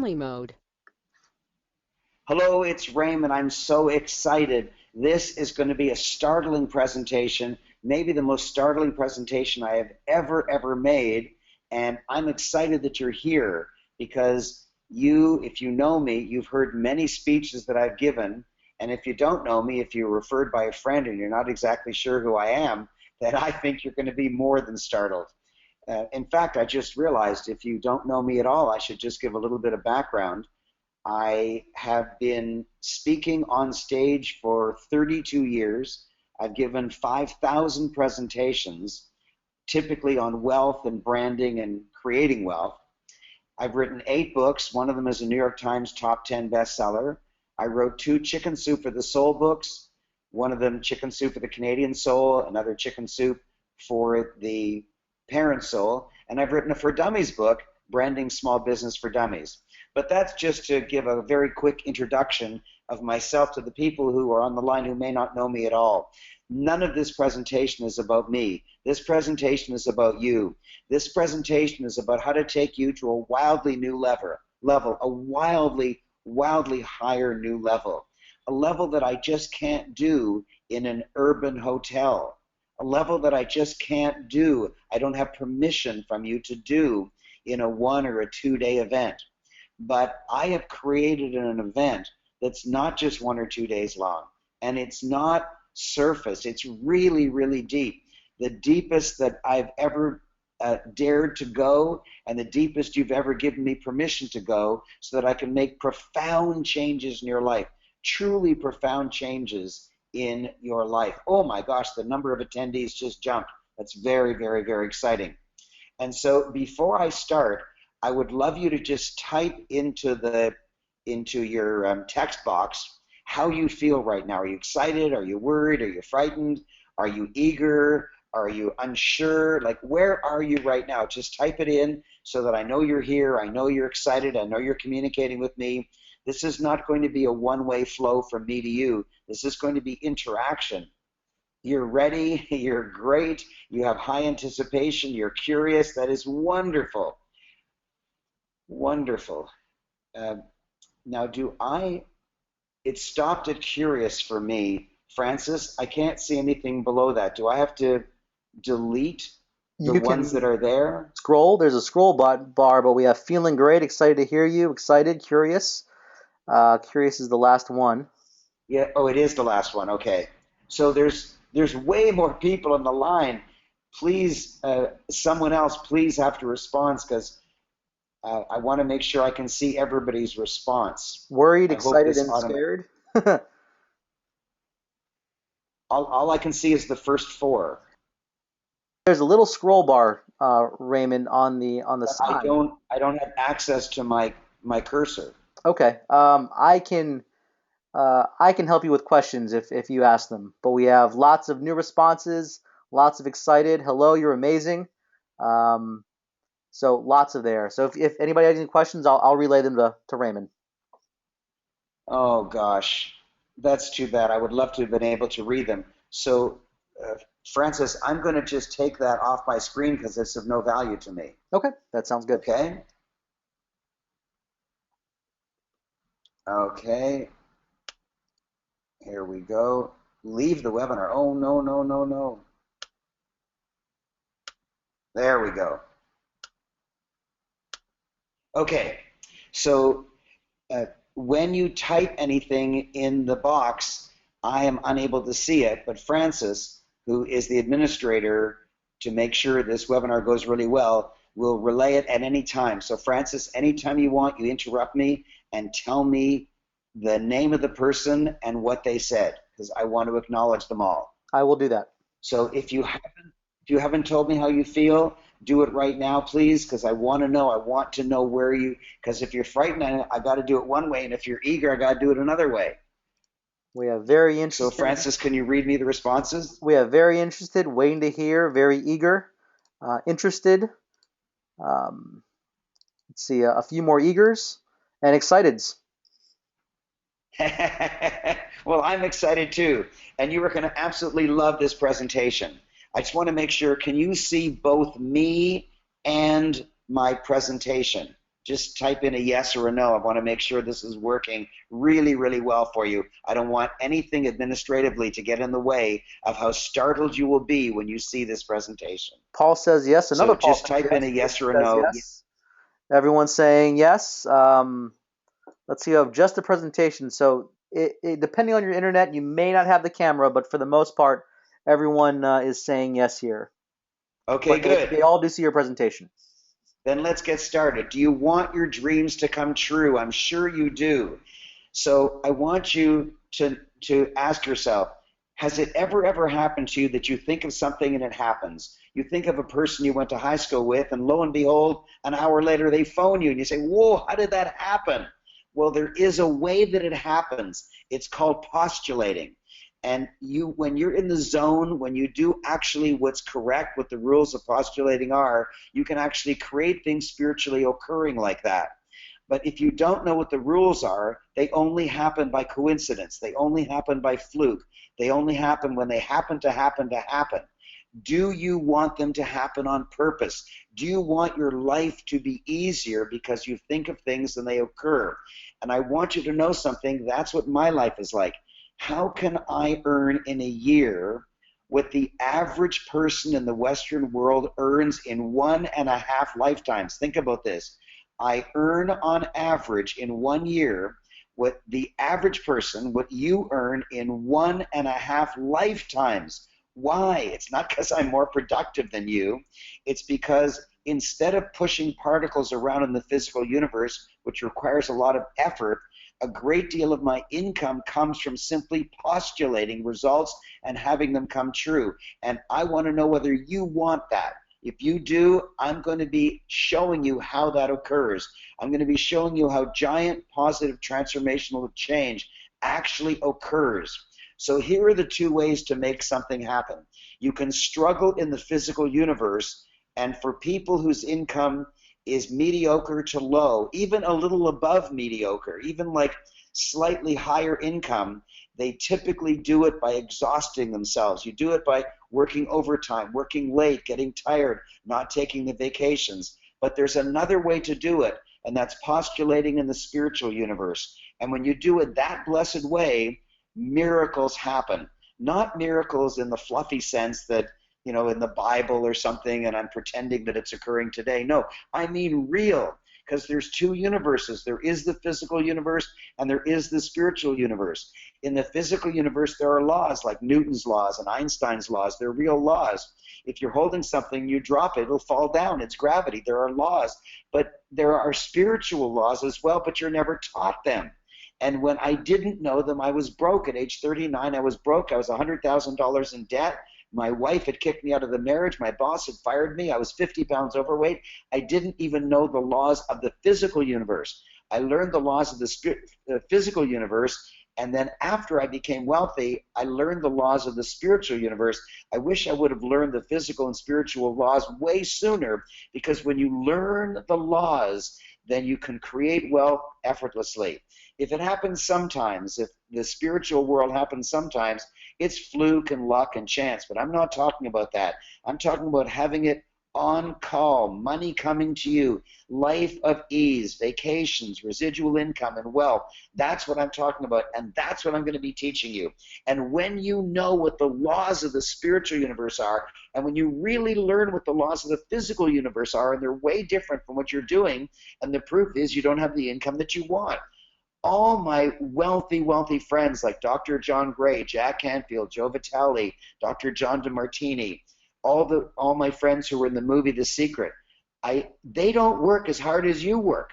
family mode. Hello, it's Raymond. I'm so excited. This is going to be a startling presentation, maybe the most startling presentation I have ever made. And I'm excited that you're here because you, if you know me, you've heard many speeches that I've given. And if you don't know me, if you're referred by a friend and you're not exactly sure who I am, then I think you're going to be more than startled. In fact, I just realized if you don't know me at all, I should just give a little bit of background. I have been speaking on stage for 32 years. I've given 5,000 presentations, typically on wealth and branding and creating wealth. I've written 8 books. One of them is a New York Times top 10 bestseller. I wrote 2 Chicken Soup for the Soul books. One of them, Chicken Soup for the Canadian Soul, another Chicken Soup for the Parent Soul. And I've written a For Dummies book, Branding Small Business for Dummies. But that's just to give a very quick introduction of myself to the people who are on the line who may not know me at all. None of this presentation is about me. This presentation is about you. This presentation is about how to take you to a wildly new level, a wildly higher new level, a level that I just can't do in an urban hotel, a level that I just can't do, I don't have permission from you to do in a 1 or a 2-day event. But I have created an event that's not just 1 or 2 days long, and it's not surface. It's really deep. The deepest that I've ever dared to go, and the deepest you've ever given me permission to go, so that I can make profound changes in your life, truly profound changes in your life. Oh my gosh, the number of attendees just jumped. That's very exciting. And so before I start, I would love you to just type into your text box how you feel right now. Are you excited? Are you worried? Are you frightened? Are you eager? Are you unsure? Like, where are you right now? Just type it in so that I know you're here. I know you're excited. I know you're communicating with me. This is not going to be a one-way flow from me to you. This is going to be interaction. You're ready. You're great. You have high anticipation. You're curious. That is wonderful. Wonderful. Now, it stopped at curious for me. Francis, I can't see anything below that. Do I have to delete the You ones can that are there? scroll. There's a scroll bar, but we have feeling great, excited to hear you, excited, curious. Curious is the last one. Yeah. Oh, it is the last one. Okay. So there's way more people on the line. Please, someone else, please have to respond because I want to make sure I can see everybody's response. Worried, I hope excited, this and scared. all I can see is the first 4. There's a little scroll bar, Raymond, on the I side. don't have access to my cursor. Okay. I can help you with questions if you ask them. But we have lots of new responses, lots of excited. Hello, you're amazing. So lots of there. So if anybody has any questions, I'll relay them to Raymond. Oh gosh, that's too bad. I would love to have been able to read them. So, Francis, I'm going to just take that off my screen because it's of no value to me. Okay, that sounds good. Okay? Okay. Here we go. Leave the webinar. Oh, no. There we go. Okay. So, when you type anything in the box, I am unable to see it, but Francis, who is the administrator to make sure this webinar goes really well, will relay it at any time. So Francis, anytime you want, you interrupt me and tell me the name of the person and what they said, because I want to acknowledge them all. I will do that. So if you haven't told me how you feel, do it right now, please, because I want to know. I want to know where you, because if you're frightened, I got to do it one way, and if you're eager, I got to do it another way. We have very interested. So Francis, can you read me the responses? We have very interested, waiting to hear, very eager, interested. Let's see, a few more eagers, and exciteds. Well, I'm excited too, and you are going to absolutely love this presentation. I just want to make sure, can you see both me and my presentation? Just type in a yes or a no. I want to make sure this is working really, really well for you. I don't want anything administratively to get in the way of how startled you will be when you see this presentation. Paul says yes. Another So Paul just says type in a yes. yes Raymond or a says no. yes. Everyone's saying yes. Let's see. You have just the presentation. So depending on your internet, you may not have the camera, but for the most part, everyone is saying yes here. Okay, But good. they all do see your presentation. Then let's get started. Do you want your dreams to come true? I'm sure you do. So I want you to ask yourself, has it ever happened to you that you think of something and it happens? You think of a person you went to high school with, and lo and behold, an hour later they phone you and you say, whoa, how did that happen? Well, there is a way that it happens. It's called postulating. And when you're in the zone, when you do actually what's correct, what the rules of postulating are, you can actually create things spiritually occurring like that. But if you don't know what the rules are, they only happen by coincidence. They only happen by fluke. They only happen when they happen to happen to happen. Do you want them to happen on purpose? Do you want your life to be easier because you think of things and they occur? And I want you to know something. That's what my life is like. How can I earn in a year what the average person in the Western world earns in 1.5 lifetimes? Think about this. I earn on average in 1 year what the average person, what you earn in 1.5 lifetimes. Why? It's not because I'm more productive than you. It's because instead of pushing particles around in the physical universe, which requires a lot of effort, a great deal of my income comes from simply postulating results and having them come true. And I want to know whether you want that. If you do, I'm going to be showing you how that occurs. I'm going to be showing you how giant positive transformational change actually occurs. So here are the two ways to make something happen. You can struggle in the physical universe, and for people whose income is mediocre to low, even a little above mediocre, even like slightly higher income, they typically do it by exhausting themselves. You do it by working overtime, working late, getting tired, not taking the vacations. But there's another way to do it, and that's postulating in the spiritual universe. And when you do it that blessed way, miracles happen. Not miracles in the fluffy sense that, in the Bible or something, and I'm pretending that it's occurring today. No, I mean real, because there's two universes. There is the physical universe, and there is the spiritual universe. In the physical universe, there are laws like Newton's laws and Einstein's laws. They're real laws. If you're holding something, you drop it, it'll fall down. It's gravity. There are laws. But there are spiritual laws as well, but you're never taught them. And when I didn't know them, I was broke. At age 39, I was broke. I was $100,000 in debt. My wife had kicked me out of the marriage. My boss had fired me. I was 50 pounds overweight. I didn't even know the laws of the physical universe. I learned the laws of the physical universe, and then after I became wealthy, I learned the laws of the spiritual universe. I wish I would have learned the physical and spiritual laws way sooner, because when you learn the laws, then you can create wealth effortlessly. If it happens sometimes, if the spiritual world happens sometimes, it's fluke and luck and chance. But I'm not talking about that. I'm talking about having it on call, money coming to you, life of ease, vacations, residual income, and wealth. That's what I'm talking about, and that's what I'm going to be teaching you. And when you know what the laws of the spiritual universe are, and when you really learn what the laws of the physical universe are, and they're way different from what you're doing, and the proof is you don't have the income that you want. All my wealthy friends like Dr. John Gray, Jack Canfield, Joe Vitale, Dr. John DeMartini, all my friends who were in the movie The Secret, they don't work as hard as you work.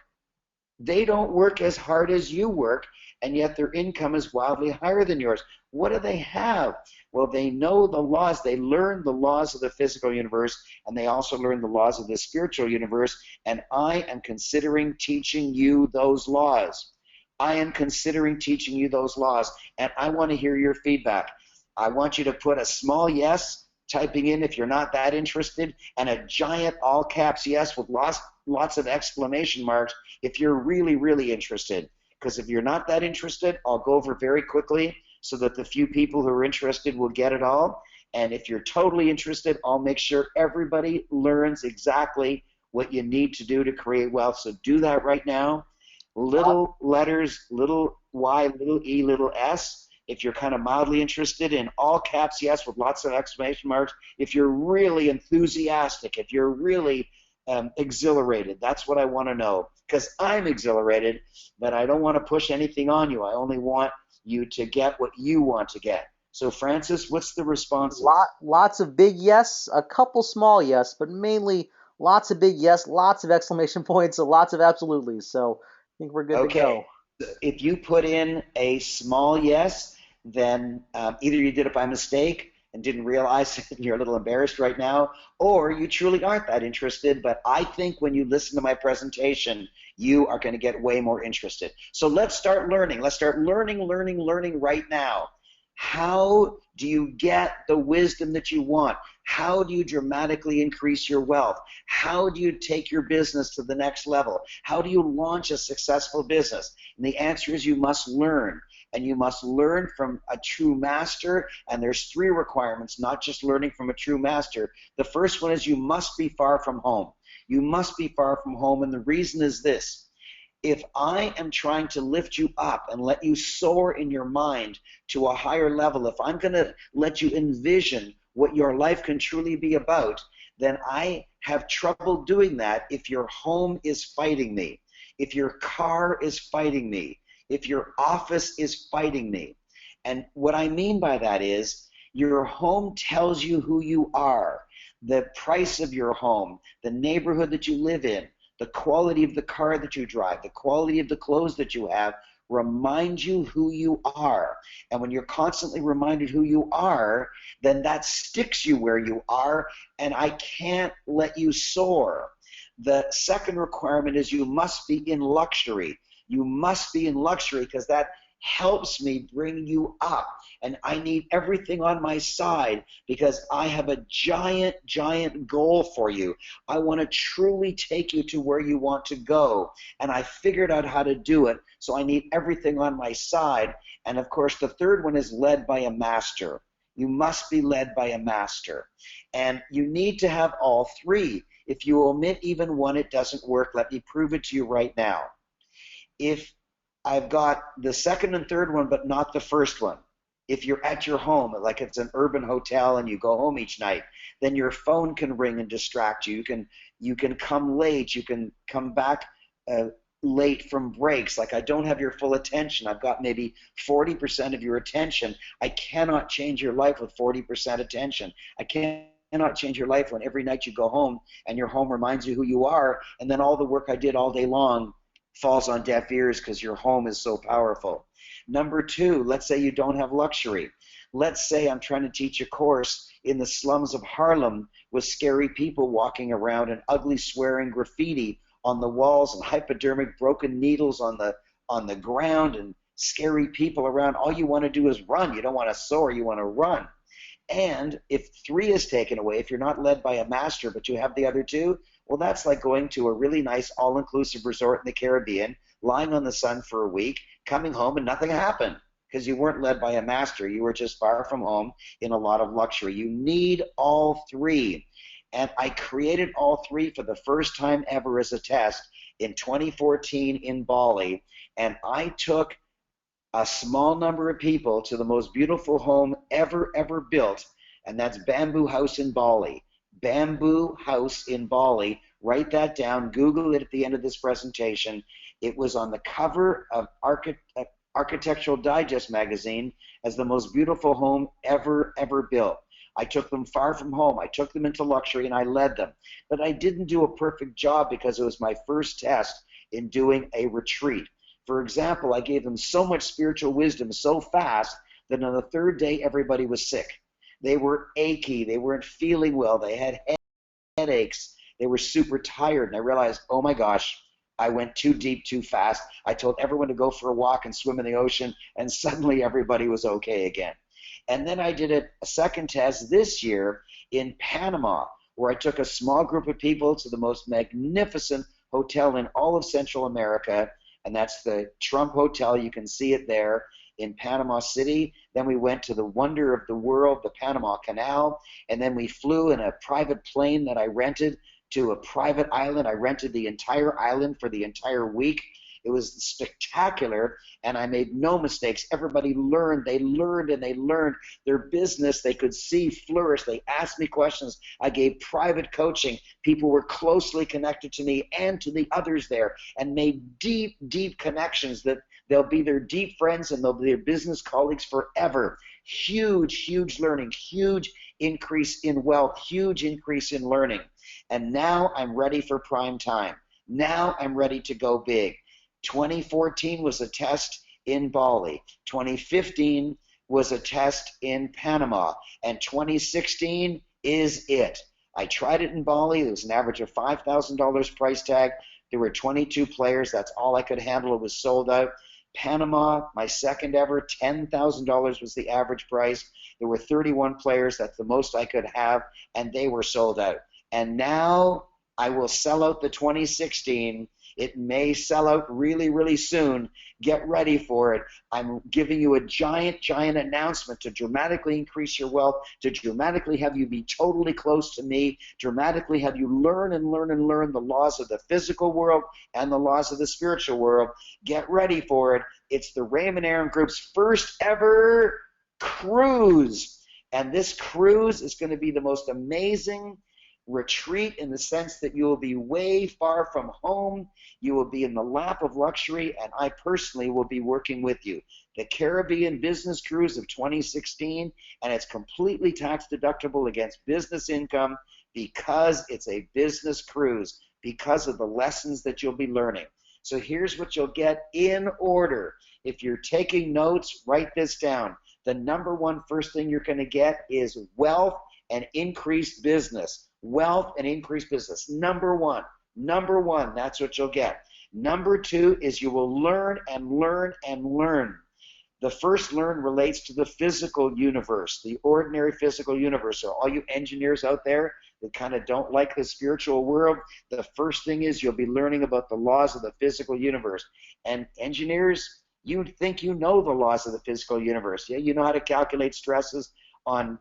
They don't work as hard as you work, and yet their income is wildly higher than yours. What do they have? Well, they know the laws. They learn the laws of the physical universe, and they also learn the laws of the spiritual universe, and I am considering teaching you those laws. I am considering teaching you those laws, and I want to hear your feedback. I want you to put a small yes, typing in if you're not that interested, and a giant all caps yes with lots of exclamation marks if you're really interested. Because if you're not that interested, I'll go over very quickly so that the few people who are interested will get it all. And if you're totally interested, I'll make sure everybody learns exactly what you need to do to create wealth. So do that right now. Uh, Little letters, little y, little e, little s. If you're kind of mildly interested, in all caps, yes, with lots of exclamation marks. If you're really enthusiastic, if you're really exhilarated, that's what I want to know. Because I'm exhilarated, but I don't want to push anything on you. I only want you to get what you want to get. So, Francis, what's the responses? lots of big yes, a couple small yes, but mainly lots of big yes, lots of exclamation points, and lots of absolutely. So I think we're good to Okay. go. If you put in a small yes, then either you did it by mistake and didn't realize it, and you're a little embarrassed right now, or you truly aren't that interested. But I think when you listen to my presentation, you are going to get way more interested. So let's start learning. Let's start learning right now. How do you get the wisdom that you want? How do you dramatically increase your wealth? How do you take your business to the next level? How do you launch a successful business? And the answer is you must learn. And you must learn from a true master. And there's three requirements, not just learning from a true master. The first one is you must be far from home. You must be far from home. And the reason is this: if I am trying to lift you up and let you soar in your mind to a higher level, if I'm going to let you envision what your life can truly be about, then I have trouble doing that if your home is fighting me, if your car is fighting me, if your office is fighting me. And what I mean by that is your home tells you who you are, the price of your home, the neighborhood that you live in, the quality of the car that you drive, the quality of the clothes that you have, remind you who you are. And when you're constantly reminded who you are, then that sticks you where you are, and I can't let you soar. The second requirement is you must be in luxury. You must be in luxury because that helps me bring you up. And I need everything on my side because I have a giant goal for you. I want to truly take you to where you want to go. And I figured out how to do it. So I need everything on my side. And of course, the third one is led by a master. You must be led by a master. And you need to have all three. If you omit even one, it doesn't work. Let me prove it to you right now. If I've got the second and third one, but not the first one. If you're at your home, like it's an urban hotel and you go home each night, then your phone can ring and distract you. You can come late. You can come back late from breaks. Like I don't have your full attention. I've got maybe 40% of your attention. I cannot change your life with 40% attention. I cannot change your life when every night you go home and your home reminds you who you are, and then all the work I did all day long falls on deaf ears because your home is so powerful. Number two, let's say you don't have luxury. Let's say I'm trying to teach a course in the slums of Harlem with scary people walking around and ugly swearing graffiti on the walls and hypodermic broken needles on the ground and scary people around. All you want to do is run. You don't want to soar, you want to run. And if three is taken away, if you're not led by a master but you have the other two, well, that's like going to a really nice all-inclusive resort in the Caribbean, lying on the sun for a week, coming home and nothing happened because you weren't led by a master. You were just far from home in a lot of luxury. You need all three. And I created all three for the first time ever as a test in 2014 in Bali. And I took a small number of people to the most beautiful home ever built, and that's Bamboo House in Bali. Bamboo House in Bali. Write that down. Google it at the end of this presentation. It was on the cover of Architectural Digest magazine as the most beautiful home ever built. I took them far from home. I took them into luxury, and I led them. But I didn't do a perfect job because it was my first test in doing a retreat. For example, I gave them so much spiritual wisdom so fast that on the third day, everybody was sick. They were achy. They weren't feeling well. They had headaches. They were super tired. And I realized, oh my gosh, I went too deep too fast. I told everyone to go for a walk and swim in the ocean, and suddenly everybody was okay again. And then I did a second test this year in Panama, where I took a small group of people to the most magnificent hotel in all of Central America, and that's the Trump Hotel. You can see it there in Panama City. Then we went to the wonder of the world, the Panama Canal, and then we flew in a private plane that I rented to a private island. I rented the entire island for the entire week. It was spectacular, and I made no mistakes. Everybody learned. They learned and they learned. Their business they could see flourish. They asked me questions. I gave private coaching. People were closely connected to me and to the others there, and made deep, deep connections that they'll be their deep friends and they'll be their business colleagues forever. Huge, huge learning, huge increase in wealth, huge increase in learning. And now I'm ready for prime time. Now I'm ready to go big. 2014 was a test in Bali. 2015 was a test in Panama. And 2016 is it. I tried it in Bali. It was an average of $5,000 price tag. There were 22 players. That's all I could handle. It was sold out. Panama, my second ever, $10,000 was the average price. There were 31 players. That's the most I could have, and they were sold out. And now I will sell out the 2016. It may sell out really, really soon. Get ready for it. I'm giving you a giant, giant announcement to dramatically increase your wealth, to dramatically have you be totally close to me, dramatically have you learn and learn and learn the laws of the physical world and the laws of the spiritual world. Get ready for it. It's the Raymond Aaron Group's first ever cruise. And this cruise is going to be the most amazing retreat in the sense that you will be way far from home. You will be in the lap of luxury, and I personally will be working with you. The Caribbean Business Cruise of 2016, and it's completely tax deductible against business income because it's a business cruise, because of the lessons that you'll be learning. So here's what you'll get in order. If you're taking notes, write this down. The number one first thing you're going to get is wealth and increased business. Wealth and increased business. Number one, that's what you'll get. Number two is you will learn and learn and learn. The first learn relates to the physical universe, the ordinary physical universe. So all you engineers out there that kind of don't like the spiritual world, the first thing is you'll be learning about the laws of the physical universe. And engineers, you think you know the laws of the physical universe. Yeah, you know how to calculate stresses on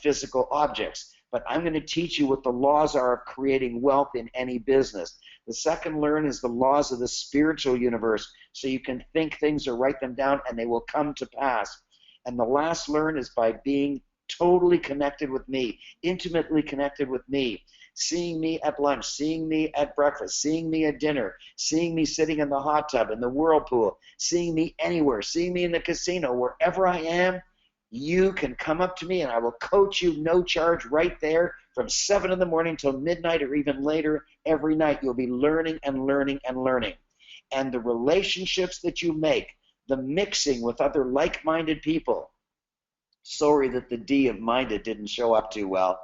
physical objects. But I'm going to teach you what the laws are of creating wealth in any business. The second learn is the laws of the spiritual universe, so you can think things or write them down and they will come to pass. And the last learn is by being totally connected with me, intimately connected with me, seeing me at lunch, seeing me at breakfast, seeing me at dinner, seeing me sitting in the hot tub, in the whirlpool, seeing me anywhere, seeing me in the casino, wherever I am. You can come up to me and I will coach you no charge right there from 7 in the morning till midnight or even later every night. You'll be learning and learning and learning. And the relationships that you make, the mixing with other like-minded people. Sorry that the D of minded didn't show up too well.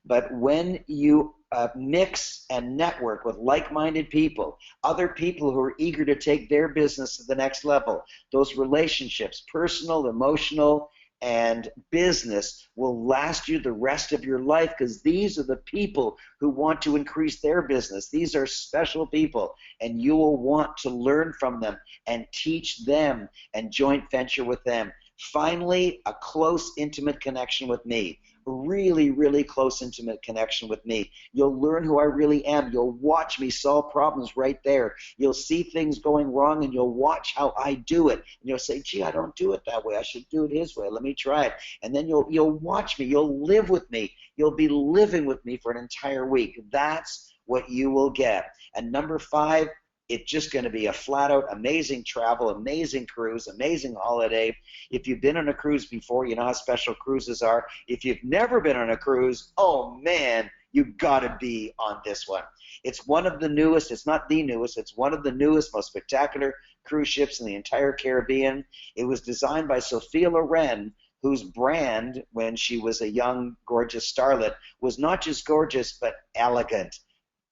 But when you mix and network with like-minded people, other people who are eager to take their business to the next level, those relationships, personal, emotional, and business will last you the rest of your life because these are the people who want to increase their business. These are special people, and you will want to learn from them and teach them and joint venture with them. Finally, a close, intimate connection with me. Really, really close, intimate connection with me. You'll learn who I really am. You'll watch me solve problems right there. You'll see things going wrong, and you'll watch how I do it. And you'll say, gee, I don't do it that way. I should do it his way. Let me try it. And then you'll watch me. You'll live with me. You'll be living with me for an entire week. That's what you will get. And number 5, it's just going to be a flat-out amazing travel, amazing cruise, amazing holiday. If you've been on a cruise before, you know how special cruises are. If you've never been on a cruise, oh, man, you've got to be on this one. It's one of the newest. It's not the newest. It's one of the newest, most spectacular cruise ships in the entire Caribbean. It was designed by Sophia Loren, whose brand, when she was a young, gorgeous starlet, was not just gorgeous, but elegant.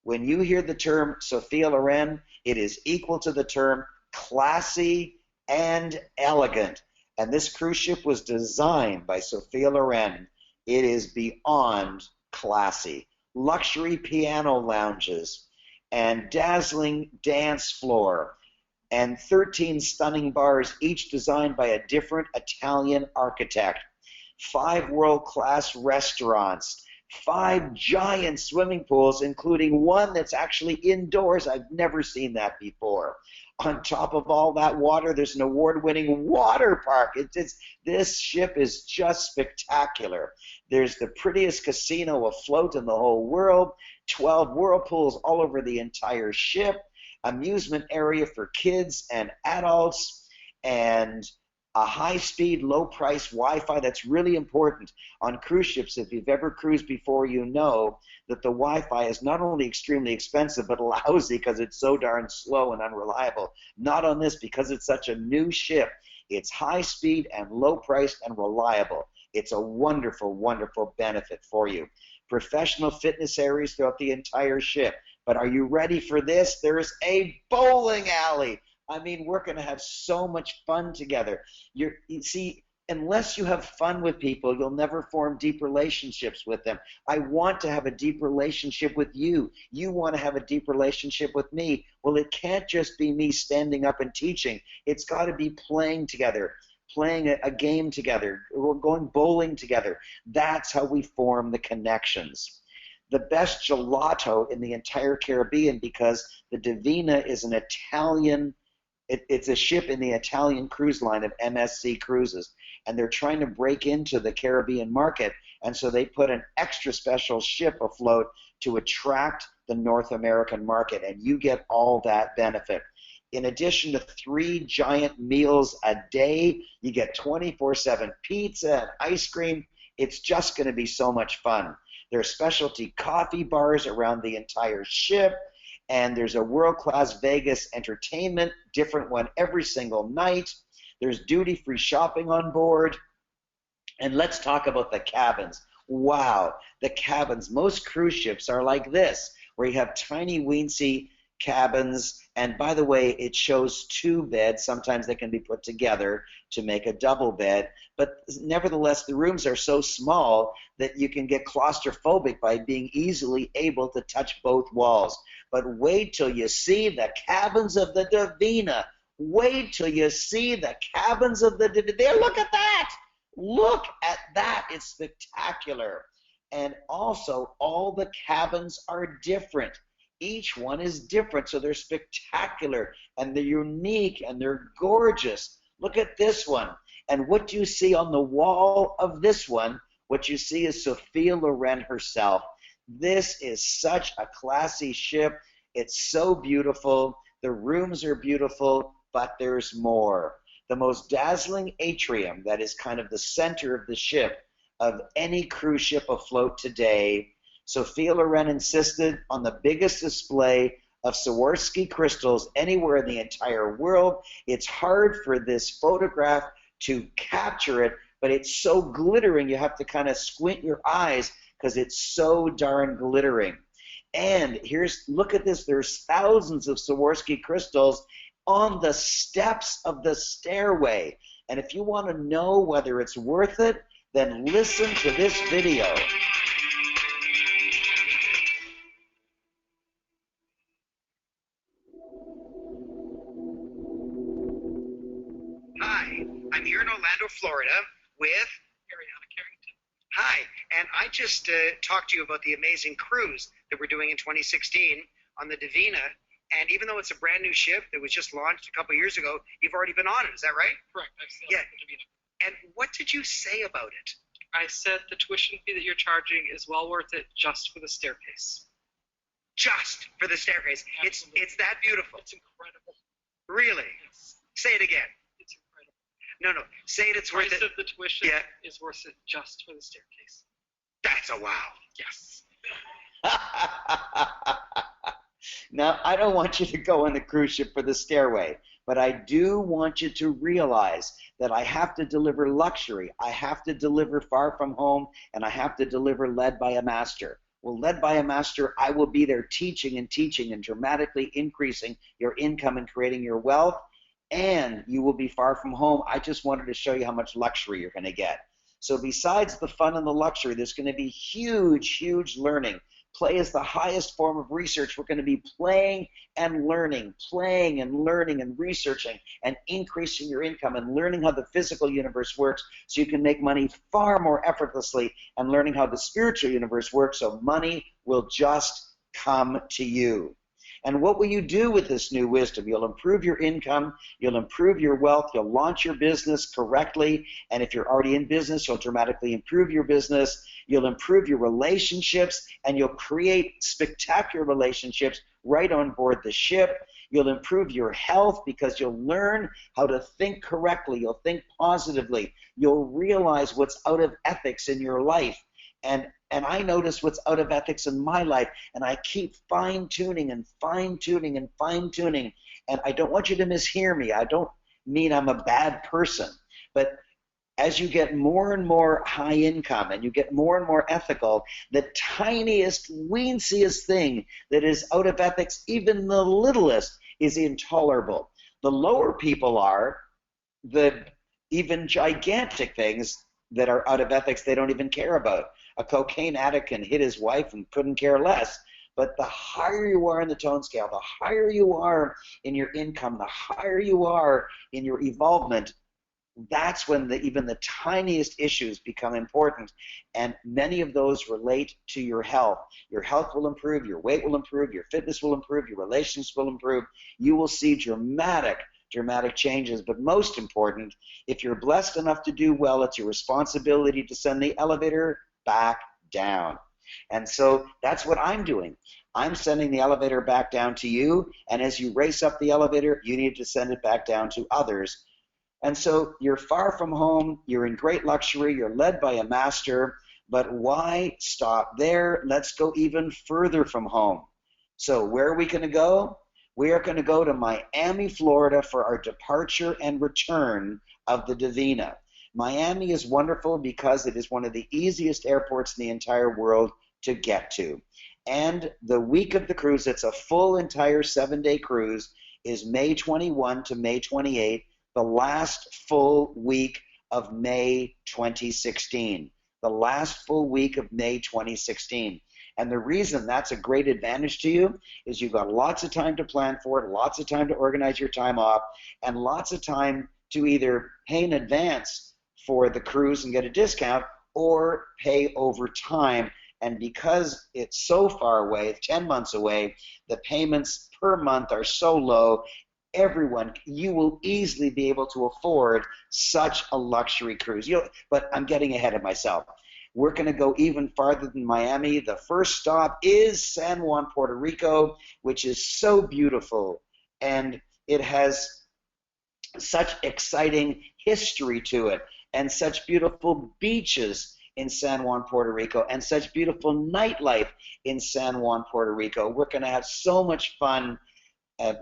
When you hear the term Sophia Loren, it is equal to the term classy and elegant. And this cruise ship was designed by Sophia Loren. It is beyond classy. Luxury piano lounges and dazzling dance floor and 13 stunning bars, each designed by a different Italian architect. 5 world-class restaurants, 5 giant swimming pools, including one that's actually indoors. I've never seen that before. On top of all that water, there's an award-winning water park. This ship is just spectacular. There's the prettiest casino afloat in the whole world, 12 whirlpools all over the entire ship, amusement area for kids and adults, and a high-speed, low-price Wi-Fi. That's really important on cruise ships. If you've ever cruised before, you know that the Wi-Fi is not only extremely expensive, but lousy because it's so darn slow and unreliable. Not on this, because it's such a new ship. It's high-speed and low-priced and reliable. It's a wonderful, wonderful benefit for you. Professional fitness areas throughout the entire ship. But are you ready for this? There's a bowling alley. I mean, we're going to have so much fun together. You see, unless you have fun with people, you'll never form deep relationships with them. I want to have a deep relationship with you. You want to have a deep relationship with me. Well, it can't just be me standing up and teaching. It's got to be playing together, playing a game together, going bowling together. That's how we form the connections. The best gelato in the entire Caribbean, because the Divina is an Italian. It's a ship in the Italian cruise line of MSC Cruises, and they're trying to break into the Caribbean market, and so they put an extra special ship afloat to attract the North American market, and you get all that benefit. In addition to 3 giant meals a day, you get 24/7 pizza and ice cream. It's just going to be so much fun. There are specialty coffee bars around the entire ship. And there's a world-class Vegas entertainment, different one every single night. There's duty-free shopping on board. And let's talk about the cabins. Wow, the cabins. Most cruise ships are like this, where you have tiny, weensy cabins. And by the way, it shows 2 beds. Sometimes they can be put together to make a double bed. But nevertheless, the rooms are so small that you can get claustrophobic by being easily able to touch both walls. But wait till you see the cabins of the Divina. Wait till you see the cabins of the Divina. There, look at that. Look at that. It's spectacular. And also, all the cabins are different. Each one is different, so they're spectacular, and they're unique, and they're gorgeous. Look at this one. And what do you see on the wall of this one? What you see is Sophia Loren herself. This is such a classy ship. It's so beautiful. The rooms are beautiful, but there's more. The most dazzling atrium that is kind of the center of the ship, of any cruise ship afloat today. Sophia Loren insisted on the biggest display of Swarovski crystals anywhere in the entire world. It's hard for this photograph to capture it, but it's so glittering you have to kind of squint your eyes because it's so darn glittering. And look at this, there's thousands of Swarovski crystals on the steps of the stairway. And if you want to know whether it's worth it, then listen to this video. Hi, I'm here in Orlando, Florida with Hi, and I just talked to you about the amazing cruise that we're doing in 2016 on the Divina. And even though it's a brand new ship that was just launched a couple years ago, you've already been on it. Is that right? Correct. I've sailed the Divina. And what did you say about it? I said the tuition fee that you're charging is well worth it just for the staircase. Just for the staircase. It's that beautiful. It's incredible. Really? Yes. Say it again. It's incredible. No, say it. It's worth it. The price of the tuition is worth it just for the staircase. That's a wow. Yes. Now, I don't want you to go on the cruise ship for the stairway, but I do want you to realize that I have to deliver luxury. I have to deliver far from home, and I have to deliver led by a master. Well, led by a master, I will be there teaching and dramatically increasing your income and creating your wealth, and you will be far from home. I just wanted to show you how much luxury you're going to get. So besides the fun and the luxury, there's going to be huge, huge learning. Play is the highest form of research. We're going to be playing and learning and researching and increasing your income and learning how the physical universe works so you can make money far more effortlessly, and learning how the spiritual universe works so money will just come to you. And what will you do with this new wisdom? You'll improve your income, you'll improve your wealth, you'll launch your business correctly, and if you're already in business, you'll dramatically improve your business, you'll improve your relationships, and you'll create spectacular relationships right on board the ship. You'll improve your health because you'll learn how to think correctly, you'll think positively, you'll realize what's out of ethics in your life. And I notice what's out of ethics in my life, and I keep fine-tuning and fine-tuning and fine-tuning. And I don't want you to mishear me. I don't mean I'm a bad person. But as you get more and more high income and you get more and more ethical, the tiniest, weensiest thing that is out of ethics, even the littlest, is intolerable. The lower people are, the even gigantic things that are out of ethics they don't even care about. A cocaine addict can hit his wife and couldn't care less. But the higher you are in the tone scale, the higher you are in your income, the higher you are in your evolvement, that's when even the tiniest issues become important. And many of those relate to your health. Your health will improve, your weight will improve, your fitness will improve, your relations will improve. You will see dramatic changes. But most important, if you're blessed enough to do well, it's your responsibility to send the elevator back down. And so that's what I'm doing. I'm sending the elevator back down to you, and as you race up the elevator, you need to send it back down to others. And so you're far from home, you're in great luxury, you're led by a master, but why stop there? Let's go even further from home. So where are we going to go? We are going to go to Miami, Florida for our departure and return of the Divina. Miami is wonderful because it is one of the easiest airports in the entire world to get to. And the week of the cruise, it's a full entire 7-day cruise, is May 21 to May 28, the last full week of May 2016. The last full week of May 2016. And the reason that's a great advantage to you is you've got lots of time to plan for it, lots of time to organize your time off, and lots of time to either pay in advance for the cruise and get a discount, or pay over time. And because it's so far away, 10 months away, the payments per month are so low, you will easily be able to afford such a luxury cruise. But I'm getting ahead of myself. We're going to go even farther than Miami. The first stop is San Juan, Puerto Rico, which is so beautiful. And it has such exciting history to it, and such beautiful beaches in San Juan, Puerto Rico, and such beautiful nightlife in San Juan, Puerto Rico. We're going to have so much fun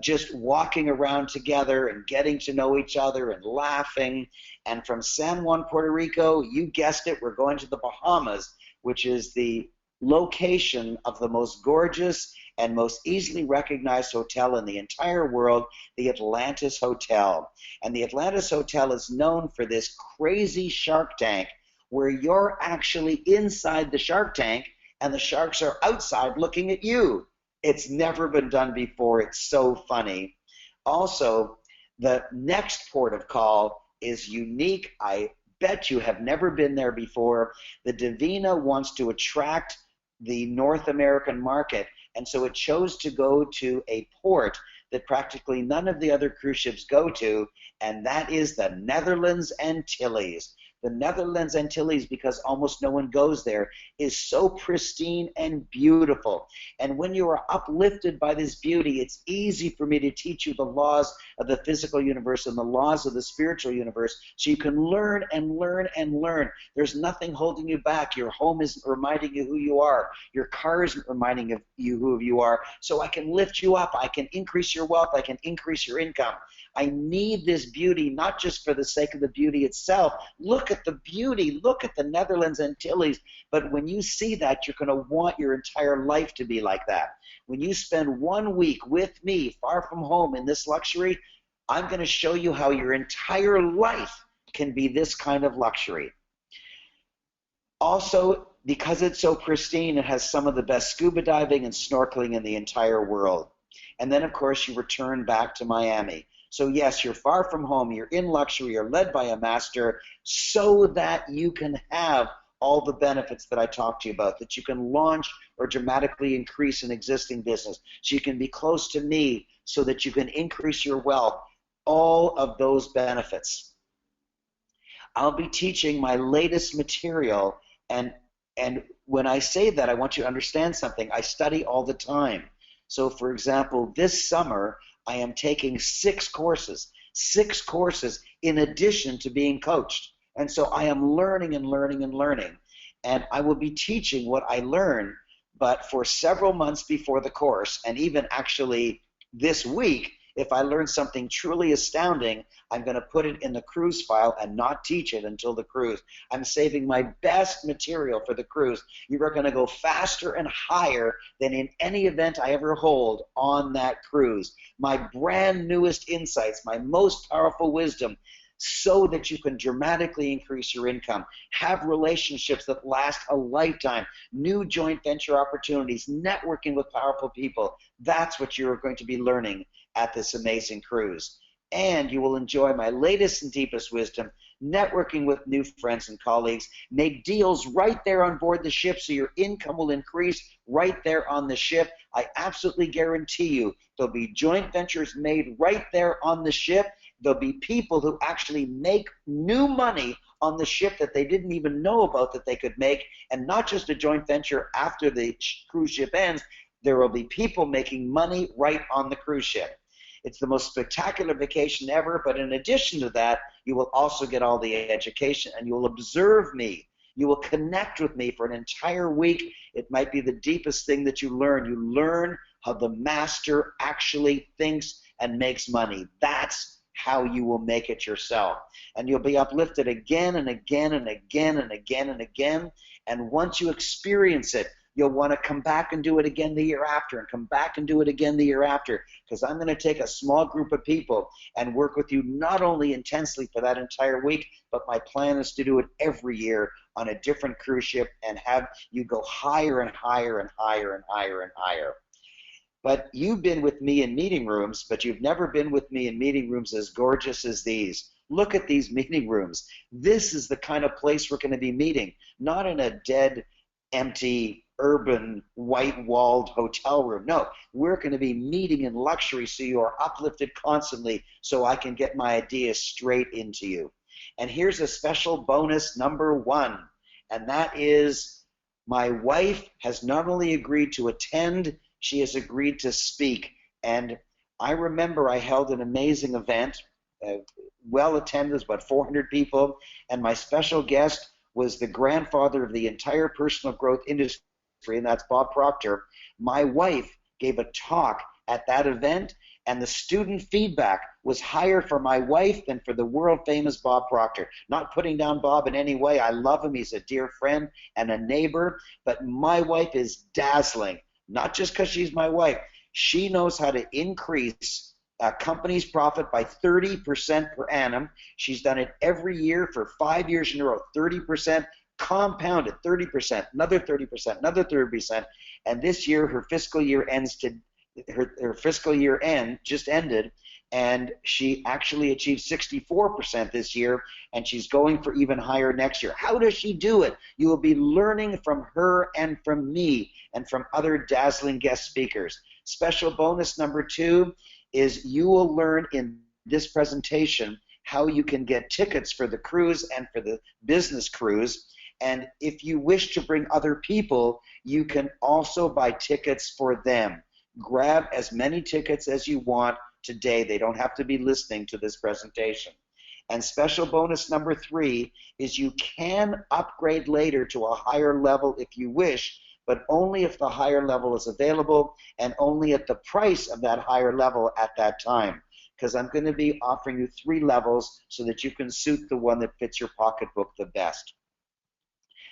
just walking around together and getting to know each other and laughing. And from San Juan, Puerto Rico, you guessed it, we're going to the Bahamas, which is the location of the most gorgeous and most easily recognized hotel in the entire world, the Atlantis Hotel. And the Atlantis Hotel is known for this crazy shark tank where you're actually inside the shark tank and the sharks are outside looking at you. It's never been done before. It's so funny. Also, the next port of call is unique. I bet you have never been there before. The Divina wants to attract the North American market, and so it chose to go to a port that practically none of the other cruise ships go to, and that is the Netherlands Antilles. The Netherlands Antilles, because almost no one goes there, is so pristine and beautiful. And when you are uplifted by this beauty, it's easy for me to teach you the laws of the physical universe and the laws of the spiritual universe, so you can learn and learn and learn. There's nothing holding you back. Your home isn't reminding you who you are. Your car isn't reminding you who you are. So I can lift you up. I can increase your wealth. I can increase your income. I need this beauty, not just for the sake of the beauty itself. Look at the beauty. Look at the Netherlands Antilles. But when you see that, you're going to want your entire life to be like that. When you spend 1 week with me, far from home, in this luxury, I'm going to show you how your entire life can be this kind of luxury. Also, because it's so pristine, it has some of the best scuba diving and snorkeling in the entire world. And then, of course, you return back to Miami. So yes, you're far from home, you're in luxury, you're led by a master so that you can have all the benefits that I talked to you about, that you can launch or dramatically increase an existing business, so you can be close to me so that you can increase your wealth, all of those benefits. I'll be teaching my latest material, and when I say that, I want you to understand something. I study all the time. So for example, this summer, I am taking 6 courses in addition to being coached. And so I am learning and learning and learning. And I will be teaching what I learn, but for several months before the course, and even actually this week, if I learn something truly astounding, I'm going to put it in the cruise file and not teach it until the cruise. I'm saving my best material for the cruise. You are going to go faster and higher than in any event I ever hold on that cruise. My brand newest insights, my most powerful wisdom, so that you can dramatically increase your income, have relationships that last a lifetime, new joint venture opportunities, networking with powerful people. That's what you're going to be learning at this amazing cruise. And you will enjoy my latest and deepest wisdom, networking with new friends and colleagues, make deals right there on board the ship so your income will increase right there on the ship. I absolutely guarantee you there'll be joint ventures made right there on the ship. There'll be people who actually make new money on the ship that they didn't even know about that they could make, and not just a joint venture after the cruise ship ends. There will be people making money right on the cruise ship. It's the most spectacular vacation ever, but in addition to that, you will also get all the education, and you will observe me. You will connect with me for an entire week. It might be the deepest thing that you learn. You learn how the master actually thinks and makes money. That's how you will make it yourself. And you'll be uplifted again and again and again and again and again. And once you experience it, you'll want to come back and do it again the year after, and come back and do it again the year after, because I'm going to take a small group of people and work with you not only intensely for that entire week, but my plan is to do it every year on a different cruise ship and have you go higher and higher and higher and higher and higher. But you've been with me in meeting rooms, but you've never been with me in meeting rooms as gorgeous as these. Look at these meeting rooms. This is the kind of place we're going to be meeting, not in a dead, empty, urban, white-walled hotel room. No, we're going to be meeting in luxury so you are uplifted constantly so I can get my ideas straight into you. And here's a special bonus number 1, and that is my wife has not only agreed to attend, she has agreed to speak. And I remember I held an amazing event, well attended, about 400 people, and my special guest was the grandfather of the entire personal growth industry, and that's Bob Proctor. My wife gave a talk at that event, and the student feedback was higher for my wife than for the world famous Bob Proctor. Not putting down Bob in any way. I love him. He's a dear friend and a neighbor, but my wife is dazzling. Not just because she's my wife. She knows how to increase a company's profit by 30% per annum. She's done it every year for 5 years in a row, 30%, compounded 30%, another 30%, another 30%. And this year, her fiscal year end just ended, and she actually achieved 64% this year, and she's going for even higher next year. How does she do it? You will be learning from her and from me and from other dazzling guest speakers. Special bonus number 2 is you will learn in this presentation how you can get tickets for the cruise and for the business cruise. And if you wish to bring other people, you can also buy tickets for them. Grab as many tickets as you want today. They don't have to be listening to this presentation. And special bonus number 3 is you can upgrade later to a higher level if you wish, but only if the higher level is available and only at the price of that higher level at that time. Because I'm going to be offering you 3 levels so that you can suit the one that fits your pocketbook the best.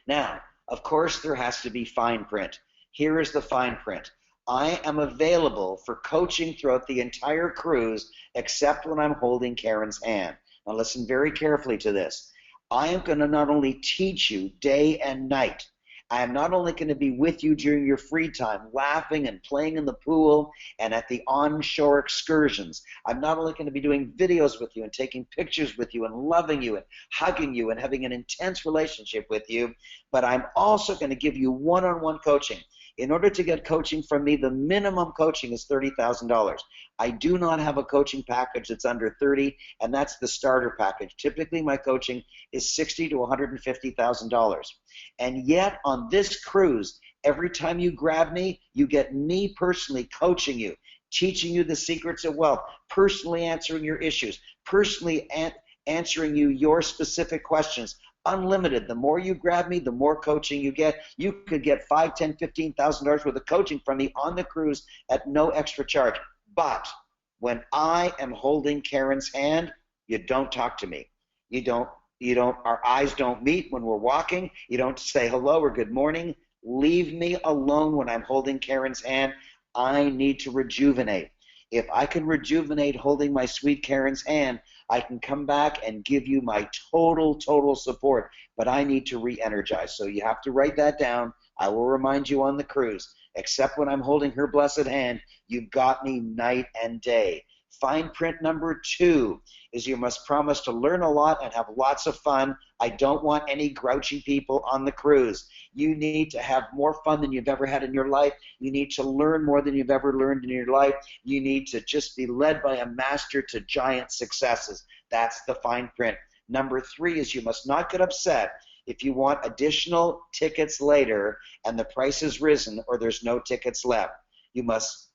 Now, of course, there has to be fine print. Here is the fine print. I am available for coaching throughout the entire cruise except when I'm holding Karen's hand. Now listen very carefully to this. I am going to not only teach you day and night, I am not only going to be with you during your free time, laughing and playing in the pool and at the onshore excursions. I'm not only going to be doing videos with you and taking pictures with you and loving you and hugging you and having an intense relationship with you, but I'm also going to give you one-on-one coaching. In order to get coaching from me, the minimum coaching is $30,000. I do not have a coaching package that's under 30, and that's the starter package. Typically, my coaching is $60,000 to $150,000. And yet, on this cruise, every time you grab me, you get me personally coaching you, teaching you the secrets of wealth, personally answering your issues, personally answering you your specific questions. Unlimited. The more you grab me, the more coaching you get. You could get $5,000, $10,000, $15,000 worth of coaching from me on the cruise at no extra charge. But when I am holding Karen's hand, you don't talk to me. You don't, our eyes don't meet when we're walking. You don't say hello or good morning. Leave me alone when I'm holding Karen's hand. I need to rejuvenate. If I can rejuvenate holding my sweet Karen's hand, I can come back and give you my total support, but I need to re-energize. So you have to write that down. I will remind you on the cruise. Except when I'm holding her blessed hand, you've got me night and day. Fine print number 2 is you must promise to learn a lot and have lots of fun. I don't want any grouchy people on the cruise. You need to have more fun than you've ever had in your life. You need to learn more than you've ever learned in your life. You need to just be led by a master to giant successes. That's the fine print. Number 3 is you must not get upset if you want additional tickets later and the price has risen or there's no tickets left. You must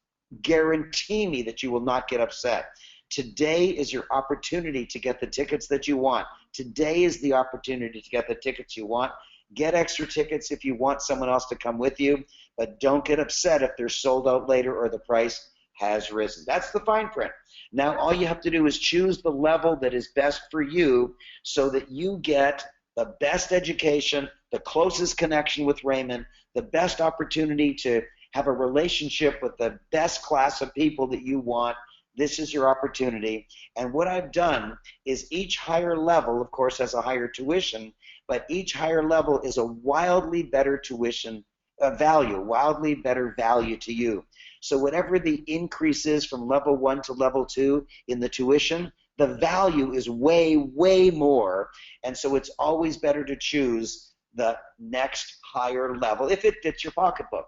guarantee me that you will not get upset. Today is your opportunity to get the tickets that you want. Today is the opportunity to get the tickets you want. Get extra tickets if you want someone else to come with you, but don't get upset if they're sold out later or the price has risen. That's the fine print. Now all you have to do is choose the level that is best for you so that you get the best education, the closest connection with Raymond, the best opportunity to have a relationship with the best class of people that you want. This is your opportunity. And what I've done is each higher level, of course, has a higher tuition, but each higher level is a wildly better tuition value, wildly better value to you. So whatever the increase is from level 1 to level 2 in the tuition, the value is way more. And so it's always better to choose the next higher level if it fits your pocketbook.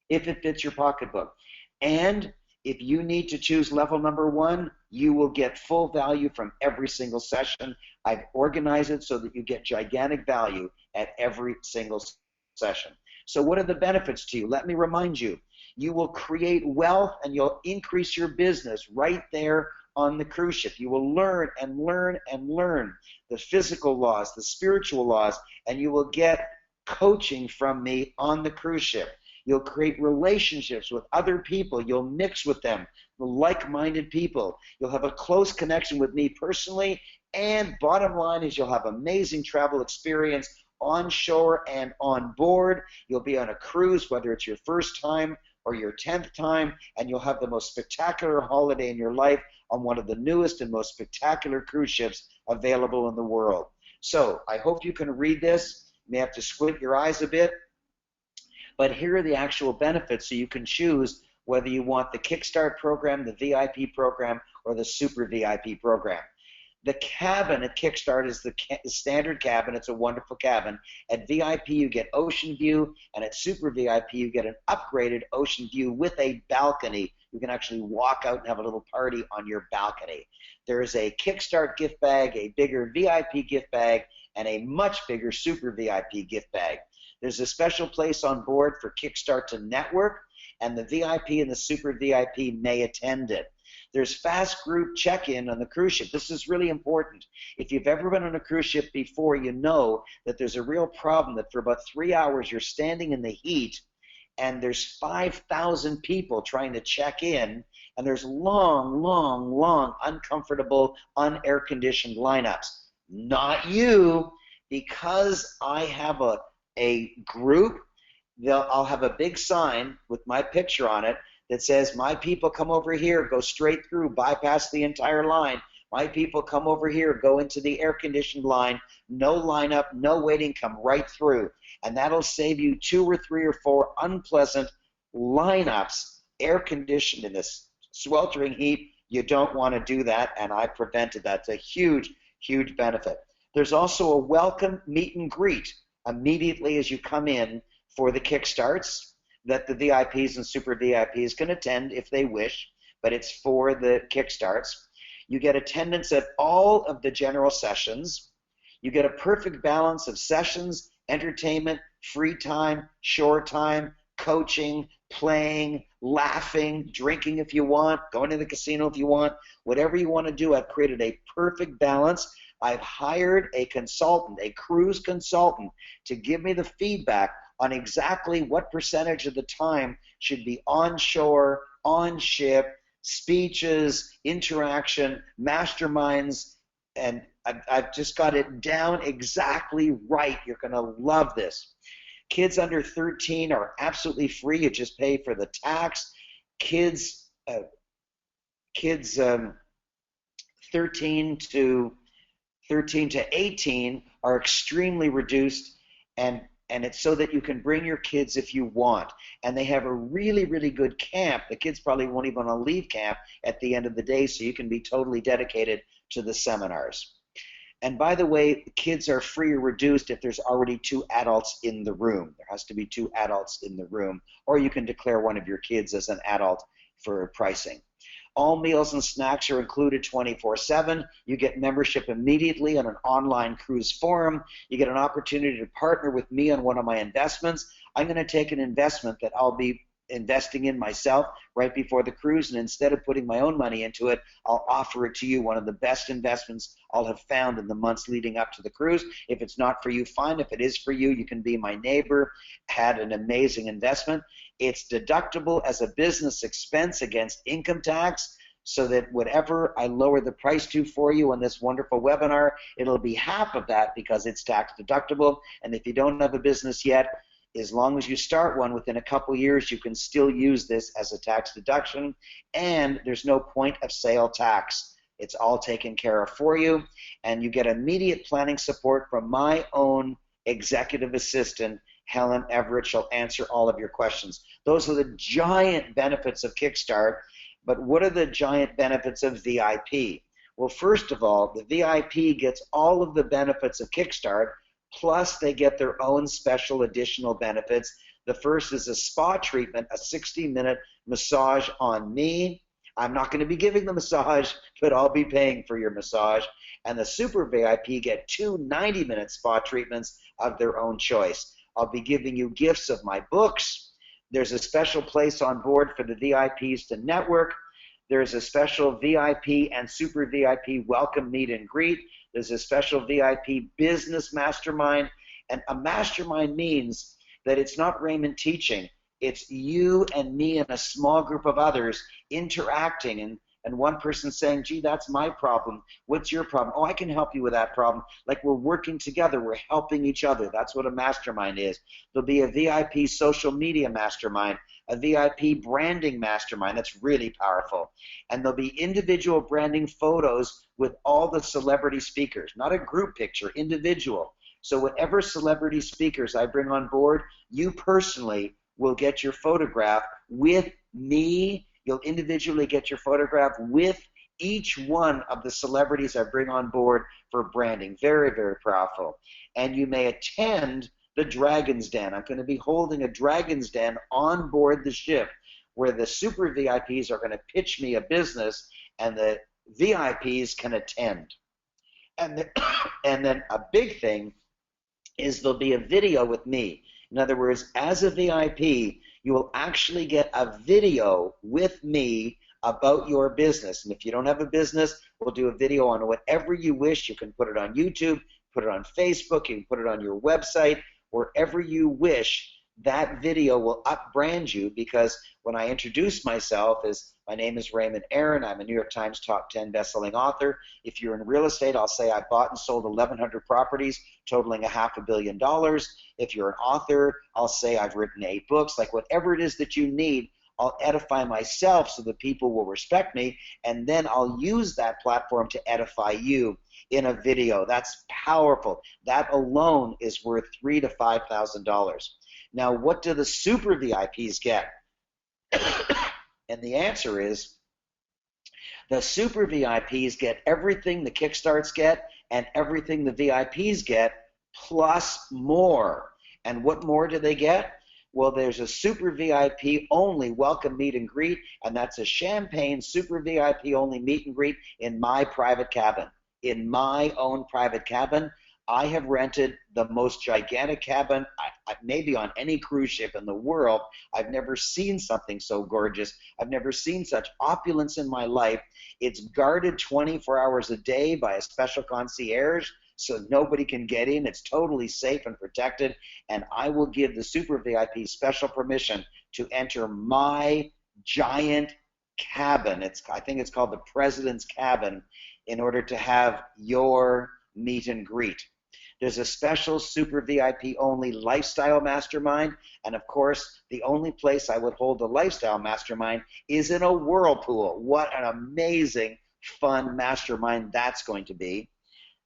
If it fits your pocketbook. And if you need to choose level number 1, you will get full value from every single session. I've organized it so that you get gigantic value at every single session. So what are the benefits to you? Let me remind you. You will create wealth and you'll increase your business right there on the cruise ship. You will learn and learn and learn the physical laws, the spiritual laws, and you will get coaching from me on the cruise ship. You'll create relationships with other people. You'll mix with them, the like-minded people. You'll have a close connection with me personally, and bottom line is you'll have amazing travel experience on shore and on board. You'll be on a cruise, whether it's your first time or your 10th time, and you'll have the most spectacular holiday in your life on one of the newest and most spectacular cruise ships available in the world. So I hope you can read this. You may have to squint your eyes a bit. But here are the actual benefits so you can choose whether you want the Kickstart program, the VIP program, or the Super VIP program. The cabin at Kickstart is the standard cabin. It's a wonderful cabin. At VIP, you get ocean view, and at Super VIP, you get an upgraded ocean view with a balcony. You can actually walk out and have a little party on your balcony. There is a Kickstart gift bag, a bigger VIP gift bag, and a much bigger Super VIP gift bag. There's a special place on board for Kickstart to network, and the VIP and the Super VIP may attend it. There's fast group check-in on the cruise ship. This is really important. If you've ever been on a cruise ship before, you know that there's a real problem that for about 3 hours you're standing in the heat and there's 5,000 people trying to check in, and there's long, uncomfortable, unair-conditioned lineups. Not you, because I have a group. I'll have a big sign with my picture on it that says, my people come over here, go straight through, bypass the entire line. My people come over here, go into the air-conditioned line, no lineup, no waiting, come right through. And that'll save you 2 or 3 or 4 unpleasant lineups, air-conditioned in this sweltering heat. You don't want to do that, and I prevented that. It's a huge, huge benefit. There's also a welcome meet and greet immediately as you come in for the kickstarts that the VIPs and super VIPs can attend if they wish, but it's for the kickstarts. You get attendance at all of the general sessions. You get a perfect balance of sessions, entertainment, free time, shore time, coaching, playing, laughing, drinking if you want, going to the casino if you want, whatever you want to do. I've created a perfect balance. I've hired a consultant, a cruise consultant, to give me the feedback on exactly what percentage of the time should be onshore, on ship, speeches, interaction, masterminds, and I've just got it down exactly right. You're going to love this. Kids under 13 are absolutely free. You just pay for the tax. Kids 13 to 18 are extremely reduced, and it's so that you can bring your kids if you want. And they have a really, really good camp. The kids probably won't even want to leave camp at the end of the day, so you can be totally dedicated to the seminars. And by the way, kids are free or reduced if there's already 2 adults in the room. There has to be 2 adults in the room, or you can declare one of your kids as an adult for pricing. All meals and snacks are included 24/7. You get membership immediately on an online cruise forum. You get an opportunity to partner with me on one of my investments. I'm going to take an investment that I'll be investing in myself right before the cruise, and instead of putting my own money into it, I'll offer it to you, one of the best investments I'll have found in the months leading up to the cruise. If it's not for you, fine. If it is for you, you can be my neighbor. Had an amazing investment. It's deductible as a business expense against income tax, so that whatever I lower the price to for you on this wonderful webinar, it'll be half of that because it's tax deductible. And if you don't have a business yet, as long as you start one within a couple years, you can still use this as a tax deduction, and there's no point of sale tax. It's all taken care of for you, and you get immediate planning support from my own executive assistant, Helen Everett. She'll answer all of your questions. Those are the giant benefits of Kickstart, but what are the giant benefits of VIP? Well, first of all, the VIP gets all of the benefits of Kickstart, plus they get their own special additional benefits. The first is a spa treatment, a 60-minute massage on me. I'm not going to be giving the massage, but I'll be paying for your massage. And the super VIP get 2 90-minute spa treatments of their own choice. I'll be giving you gifts of my books. There's a special place on board for the VIPs to network. There's a special VIP and super VIP welcome meet and greet. There's a special VIP business mastermind. And a mastermind means that it's not Raymond teaching. It's you and me and a small group of others interacting, and one person saying, gee, that's my problem. What's your problem? Oh, I can help you with that problem. Like, we're working together. We're helping each other. That's what a mastermind is. There'll be a VIP social media mastermind, a VIP branding mastermind. That's really powerful. And there'll be individual branding photos with all the celebrity speakers, not a group picture, individual. So whatever celebrity speakers I bring on board, you personally will get your photograph with me. You'll individually get your photograph with each one of the celebrities I bring on board for branding. Very, very powerful. And you may attend the Dragon's Den. I'm going to be holding a Dragon's Den on board the ship where the super VIPs are going to pitch me a business and the VIPs can attend. And then a big thing is there'll be a video with me. In other words, as a VIP, you will actually get a video with me about your business. And if you don't have a business, we'll do a video on whatever you wish. You can put it on YouTube, put it on Facebook, you can put it on your website, wherever you wish. That video will up-brand you, because when I introduce myself as my name is Raymond Aaron, I'm a New York Times top 10 best-selling author. If you're in real estate, I'll say I bought and sold 1,100 properties totaling $500 million. If you're an author, I'll say I've written 8 books. Like, whatever it is that you need, I'll edify myself so that people will respect me, and then I'll use that platform to edify you in a video. That's powerful. That alone is worth $3,000 to $5,000. Now, what do the super VIPs get? And the answer is the super VIPs get everything the Kickstarts get and everything the VIPs get, plus more. And what more do they get? Well, there's a super VIP only welcome meet and greet, and that's a champagne super VIP only meet and greet in my private cabin. In my own private cabin, I have rented the most gigantic cabin, maybe on any cruise ship in the world. I've never seen something so gorgeous. I've never seen such opulence in my life. It's guarded 24 hours a day by a special concierge, so nobody can get in. It's totally safe and protected, and I will give the super VIP special permission to enter my giant cabin. I think it's called the President's Cabin, in order to have your meet and greet. There's a special super VIP only lifestyle mastermind, and of course the only place I would hold a lifestyle mastermind is in a whirlpool. What an amazing fun mastermind that's going to be.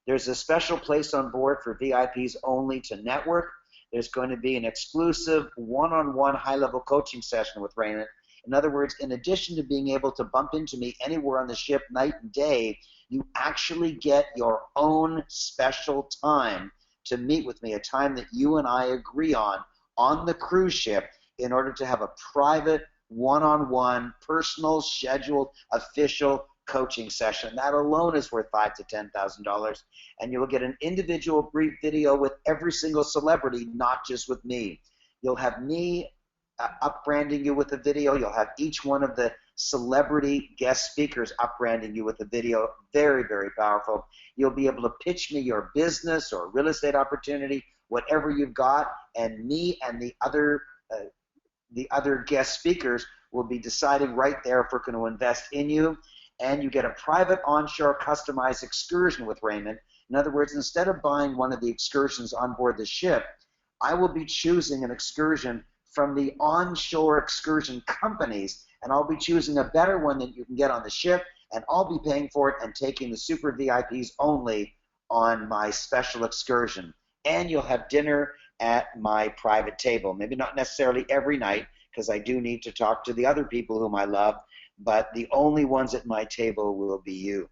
There's a special place on board for VIPs only to network. There's going to be an exclusive one-on-one high-level coaching session with Raymond. In other words, in addition to being able to bump into me anywhere on the ship night and day, you actually get your own special time to meet with me, a time that you and I agree on the cruise ship, in order to have a private, one-on-one, personal, scheduled, official coaching session. That alone is worth $5,000 to $10,000, and you will get an individual brief video with every single celebrity, not just with me. You'll have me up-branding you with a video. You'll have each one of the celebrity guest speakers up-branding you with a video. Very, very powerful. You'll be able to pitch me your business or real estate opportunity, whatever you've got, and me and the other guest speakers will be deciding right there if we're going to invest in you. And you get a private onshore customized excursion with Raymond. In other words, instead of buying one of the excursions on board the ship, I will be choosing an excursion from the onshore excursion companies, and I'll be choosing a better one than you can get on the ship, and I'll be paying for it and taking the super VIPs only on my special excursion. And you'll have dinner at my private table. Maybe not necessarily every night, because I do need to talk to the other people whom I love, but the only ones at my table will be you.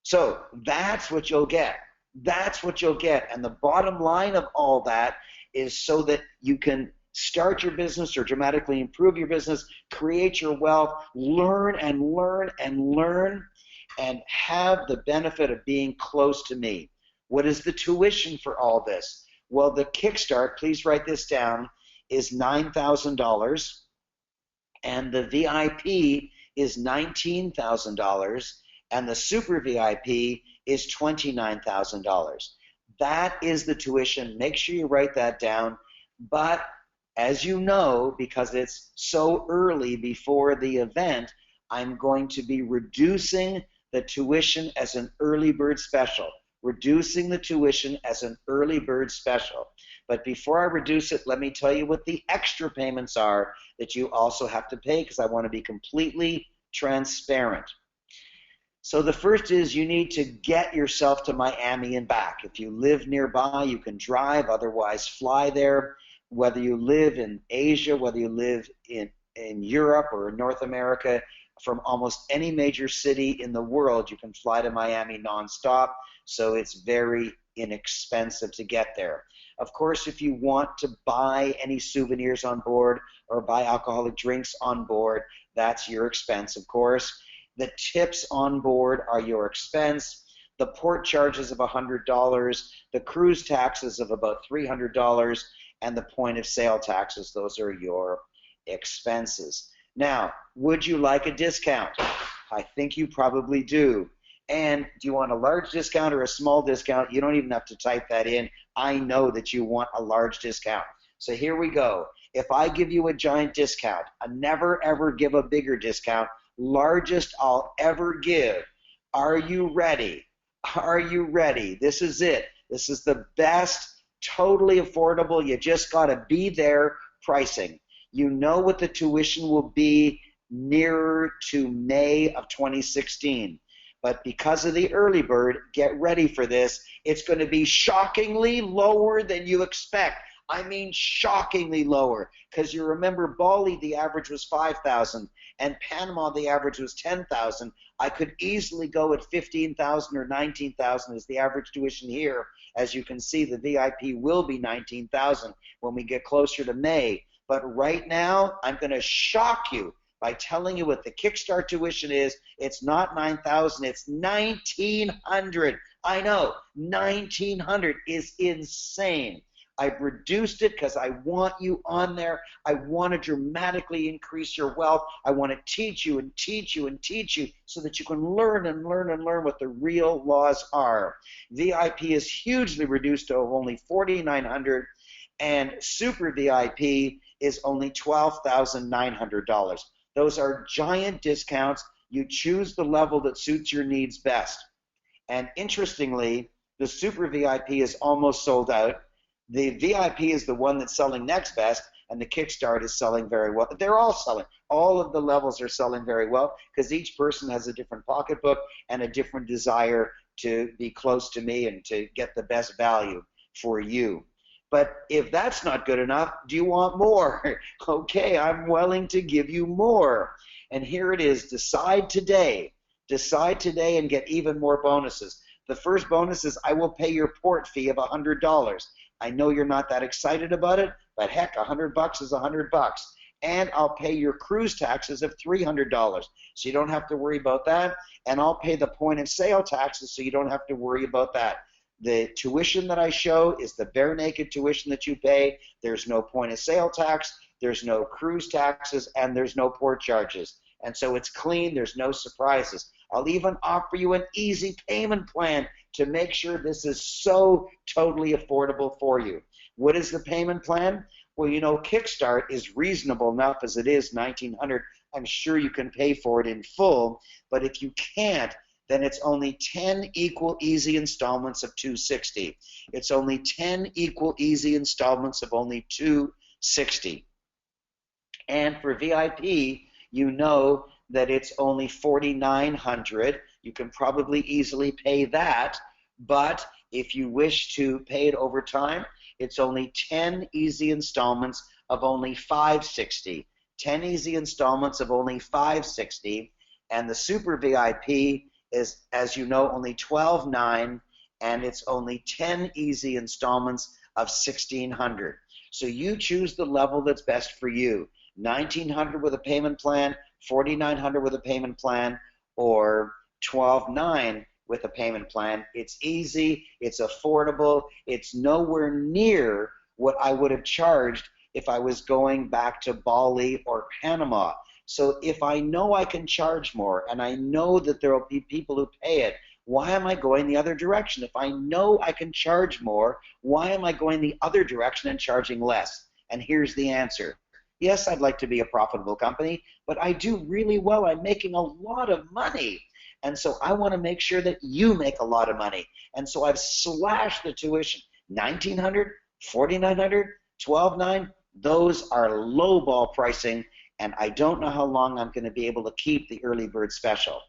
So that's what you'll get. That's what you'll get. And the bottom line of all that is so that you can start your business or dramatically improve your business, create your wealth, learn and learn and learn, and have the benefit of being close to me. What is the tuition for all this? Well, the Kickstart, please write this down, is $9,000, and the VIP is $19,000, and the Super VIP is $29,000. That is the tuition. Make sure you write that down. But as you know, because it's so early before the event, I'm going to be reducing the tuition as an early bird special. Reducing the tuition as an early bird special. But before I reduce it, let me tell you what the extra payments are that you also have to pay, because I want to be completely transparent. So the first is you need to get yourself to Miami and back. If you live nearby, you can drive, otherwise fly there. Whether you live in Asia, whether you live in Europe or North America, from almost any major city in the world, you can fly to Miami nonstop, so it's very inexpensive to get there. Of course, if you want to buy any souvenirs on board or buy alcoholic drinks on board, that's your expense, of course. The tips on board are your expense. The port charges of $100, the cruise taxes of about $300, and the point of sale taxes, those are your expenses. Now, would you like a discount? I think you probably do. And do you want a large discount or a small discount? You don't even have to type that in. I know that you want a large discount. So here we go. If I give you a giant discount, I never ever give a bigger discount, largest I'll ever give. Are you ready? Are you ready? This is it. This is the best, totally affordable, you just got to be there pricing. You know what the tuition will be nearer to May of 2016. But because of the early bird, get ready for this. It's going to be shockingly lower than you expect. I mean shockingly lower, because you remember Bali, the average was 5,000, and Panama, the average was 10,000. I could easily go at 15,000 or 19,000 as the average tuition here. As you can see, the VIP will be 19,000 when we get closer to May. But right now, I'm going to shock you by telling you what the Kickstart tuition is. It's not 9,000, it's 1,900. I know, 1,900 is insane. I've reduced it because I want you on there. I want to dramatically increase your wealth. I want to teach you and teach you and teach you so that you can learn and learn and learn what the real laws are. VIP is hugely reduced to only 4,900, and Super VIP is only $12,900. Those are giant discounts. You choose the level that suits your needs best. And interestingly, the Super VIP is almost sold out. The VIP is the one that's selling next best, and the Kickstart is selling very well. They're all selling. All of the levels are selling very well because each person has a different pocketbook and a different desire to be close to me and to get the best value for you. But if that's not good enough, do you want more? Okay, I'm willing to give you more. And here it is. Decide today. Decide today and get even more bonuses. The first bonus is I will pay your port fee of $100. I know you're not that excited about it, but heck, $100 is $100. And I'll pay your cruise taxes of $300, so you don't have to worry about that. And I'll pay the point of sale taxes, so you don't have to worry about that. The tuition that I show is the bare naked tuition that you pay. There's no point of sale tax, there's no cruise taxes, and there's no port charges. And so it's clean, there's no surprises. I'll even offer you an easy payment plan to make sure this is so totally affordable for you. What is the payment plan? Well, you know, Kickstart is reasonable enough as it is, $1,900. I'm sure you can pay for it in full, but if you can't, then it's only 10 equal easy installments of $260. It's only 10 equal easy installments of only $260. And for VIP, you know that it's only $4,900. You can probably easily pay that, but if you wish to pay it over time, it's only 10 easy installments of only $560. 10 easy installments of only $560, and the Super VIP is, as you know, only $12,900, and it's only 10 easy installments of $1,600. So you choose the level that's best for you. $1,900 with a payment plan, $4,900 with a payment plan, or $12,900 with a payment plan. It's easy, it's affordable, it's nowhere near what I would have charged if I was going back to Bali or Panama. So if I know I can charge more and I know that there will be people who pay it, why am I going the other direction? If I know I can charge more, why am I going the other direction and charging less? And here's the answer. Yes, I'd like to be a profitable company, but I do really well. I'm making a lot of money. And so I want to make sure that you make a lot of money. And so I've slashed the tuition. $1,900, $4,900, $12,900, those are lowball pricing, and I don't know how long I'm going to be able to keep the early bird special.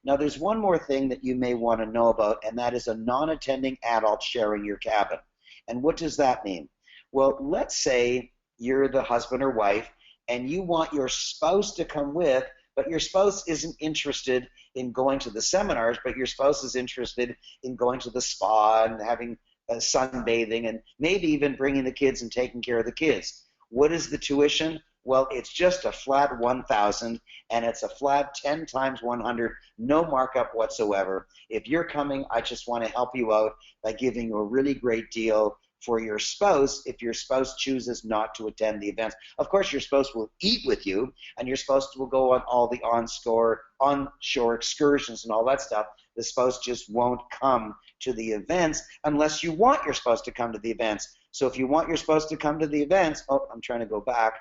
Now there's one more thing that you may want to know about, and that is a non-attending adult sharing your cabin. And what does that mean? Well, let's say you're the husband or wife and you want your spouse to come with, but your spouse isn't interested in going to the seminars, but your spouse is interested in going to the spa and having sunbathing and maybe even bringing the kids and taking care of the kids. What is the tuition? Well, it's just a flat $1,000, and it's a flat 10 times 100, no markup whatsoever. If you're coming, I just want to help you out by giving you a really great deal for your spouse if your spouse chooses not to attend the events. Of course, your spouse will eat with you, and your spouse will go on all the onshore excursions and all that stuff. The spouse just won't come to the events unless you want your spouse to come to the events. So if you want your spouse to come to the events, I'm trying to go back,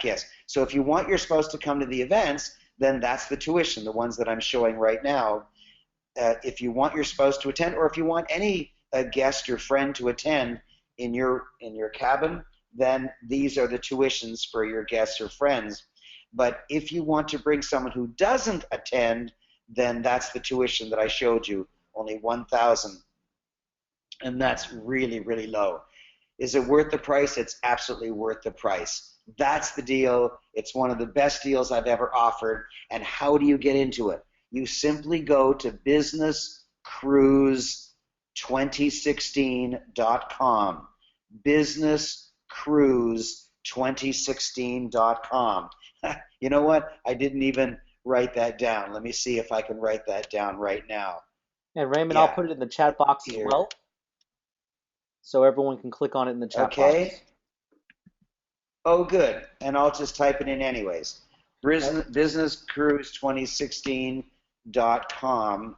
yes. So if you want your spouse to come to the events, then that's the tuition, the ones that I'm showing right now. If you want your spouse to attend, or if you want any guest or friend to attend in your cabin, then these are the tuitions for your guests or friends. But if you want to bring someone who doesn't attend, then that's the tuition that I showed you, only 1,000, and that's really, really low. Is it worth the price? It's absolutely worth the price. That's the deal. It's one of the best deals I've ever offered. And how do you get into it? You simply go to businesscruise2016.com. Businesscruise2016.com. You know what? I didn't even write that down. Let me see if I can write that down right now. And Raymond, I'll Yeah, put it in the chat box as here. well, so everyone can click on it in the chat Okay. box. Oh, good. And I'll just type it in anyways. Businesscruise2016.com.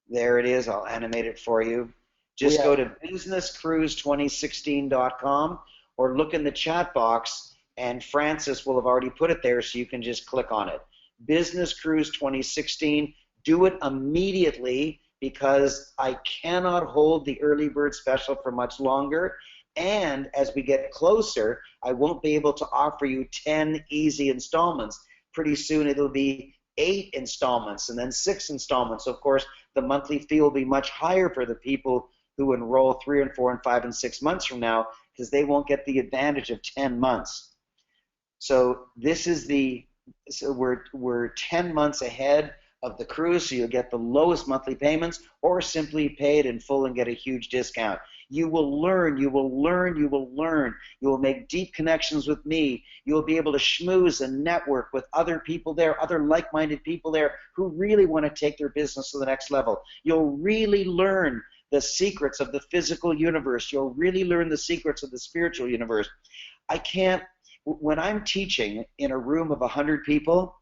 There it is. I'll animate it for you. Just go to businesscruise2016.com or look in the chat box, and Francis will have already put it there, so you can just click on it. Business Cruise 2016. Do it immediately, because I cannot hold the early bird special for much longer. And as we get closer, I won't be able to offer you 10 easy installments. Pretty soon it'll be 8 installments and then 6 installments. Of course, the monthly fee will be much higher for the people who enroll 3 and 4 and 5 and 6 months from now, because they won't get the advantage of 10 months. So this is we're 10 months ahead of the cruise, so you'll get the lowest monthly payments, or simply pay it in full and get a huge discount. You will learn, you will learn, you will learn. You will make deep connections with me. You will be able to schmooze and network with other people there, other like-minded people there who really want to take their business to the next level. You'll really learn the secrets of the physical universe. You'll really learn the secrets of the spiritual universe. When I'm teaching in a room of 100 people,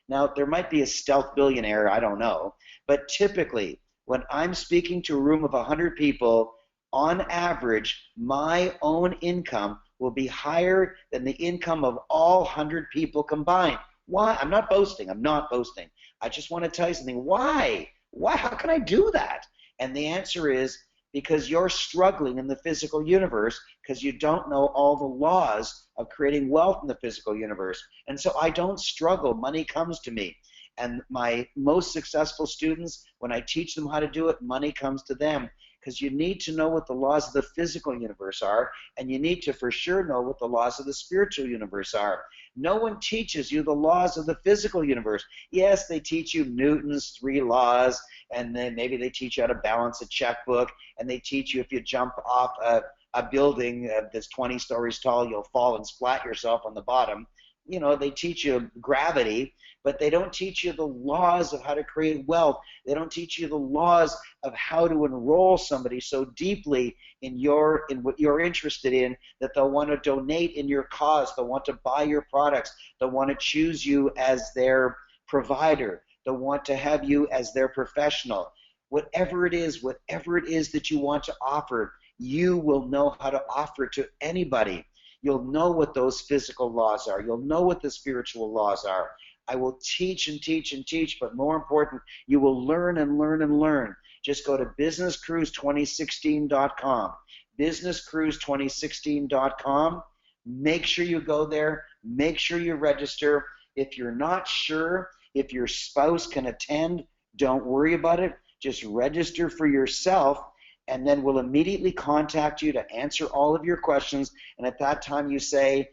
now there might be a stealth billionaire, I don't know, but typically when I'm speaking to a room of 100 people, on average, my own income will be higher than the income of all 100 people combined. Why? I'm not boasting. I'm not boasting. I just want to tell you something. Why? Why? How can I do that? And the answer is because you're struggling in the physical universe, because you don't know all the laws of creating wealth in the physical universe. And so I don't struggle. Money comes to me. And my most successful students, when I teach them how to do it, money comes to them, because you need to know what the laws of the physical universe are, and you need to for sure know what the laws of the spiritual universe are. No one teaches you the laws of the physical universe. Yes, they teach you Newton's 3 laws, and then maybe they teach you how to balance a checkbook, and they teach you if you jump off a building that's 20 stories tall, you'll fall and splat yourself on the bottom. You know, they teach you gravity, but they don't teach you the laws of how to create wealth. They don't teach you the laws of how to enroll somebody so deeply in what you're interested in that they'll want to donate in your cause. They'll want to buy your products. They'll want to choose you as their provider. They'll want to have you as their professional. Whatever it is that you want to offer, you will know how to offer it to anybody. You'll know what those physical laws are. You'll know what the spiritual laws are. I will teach and teach and teach, but more important, you will learn and learn and learn. Just go to businesscruise2016.com. Businesscruise2016.com. Make sure you go there. Make sure you register. If you're not sure if your spouse can attend, don't worry about it. Just register for yourself, and then we'll immediately contact you to answer all of your questions. And at that time you say,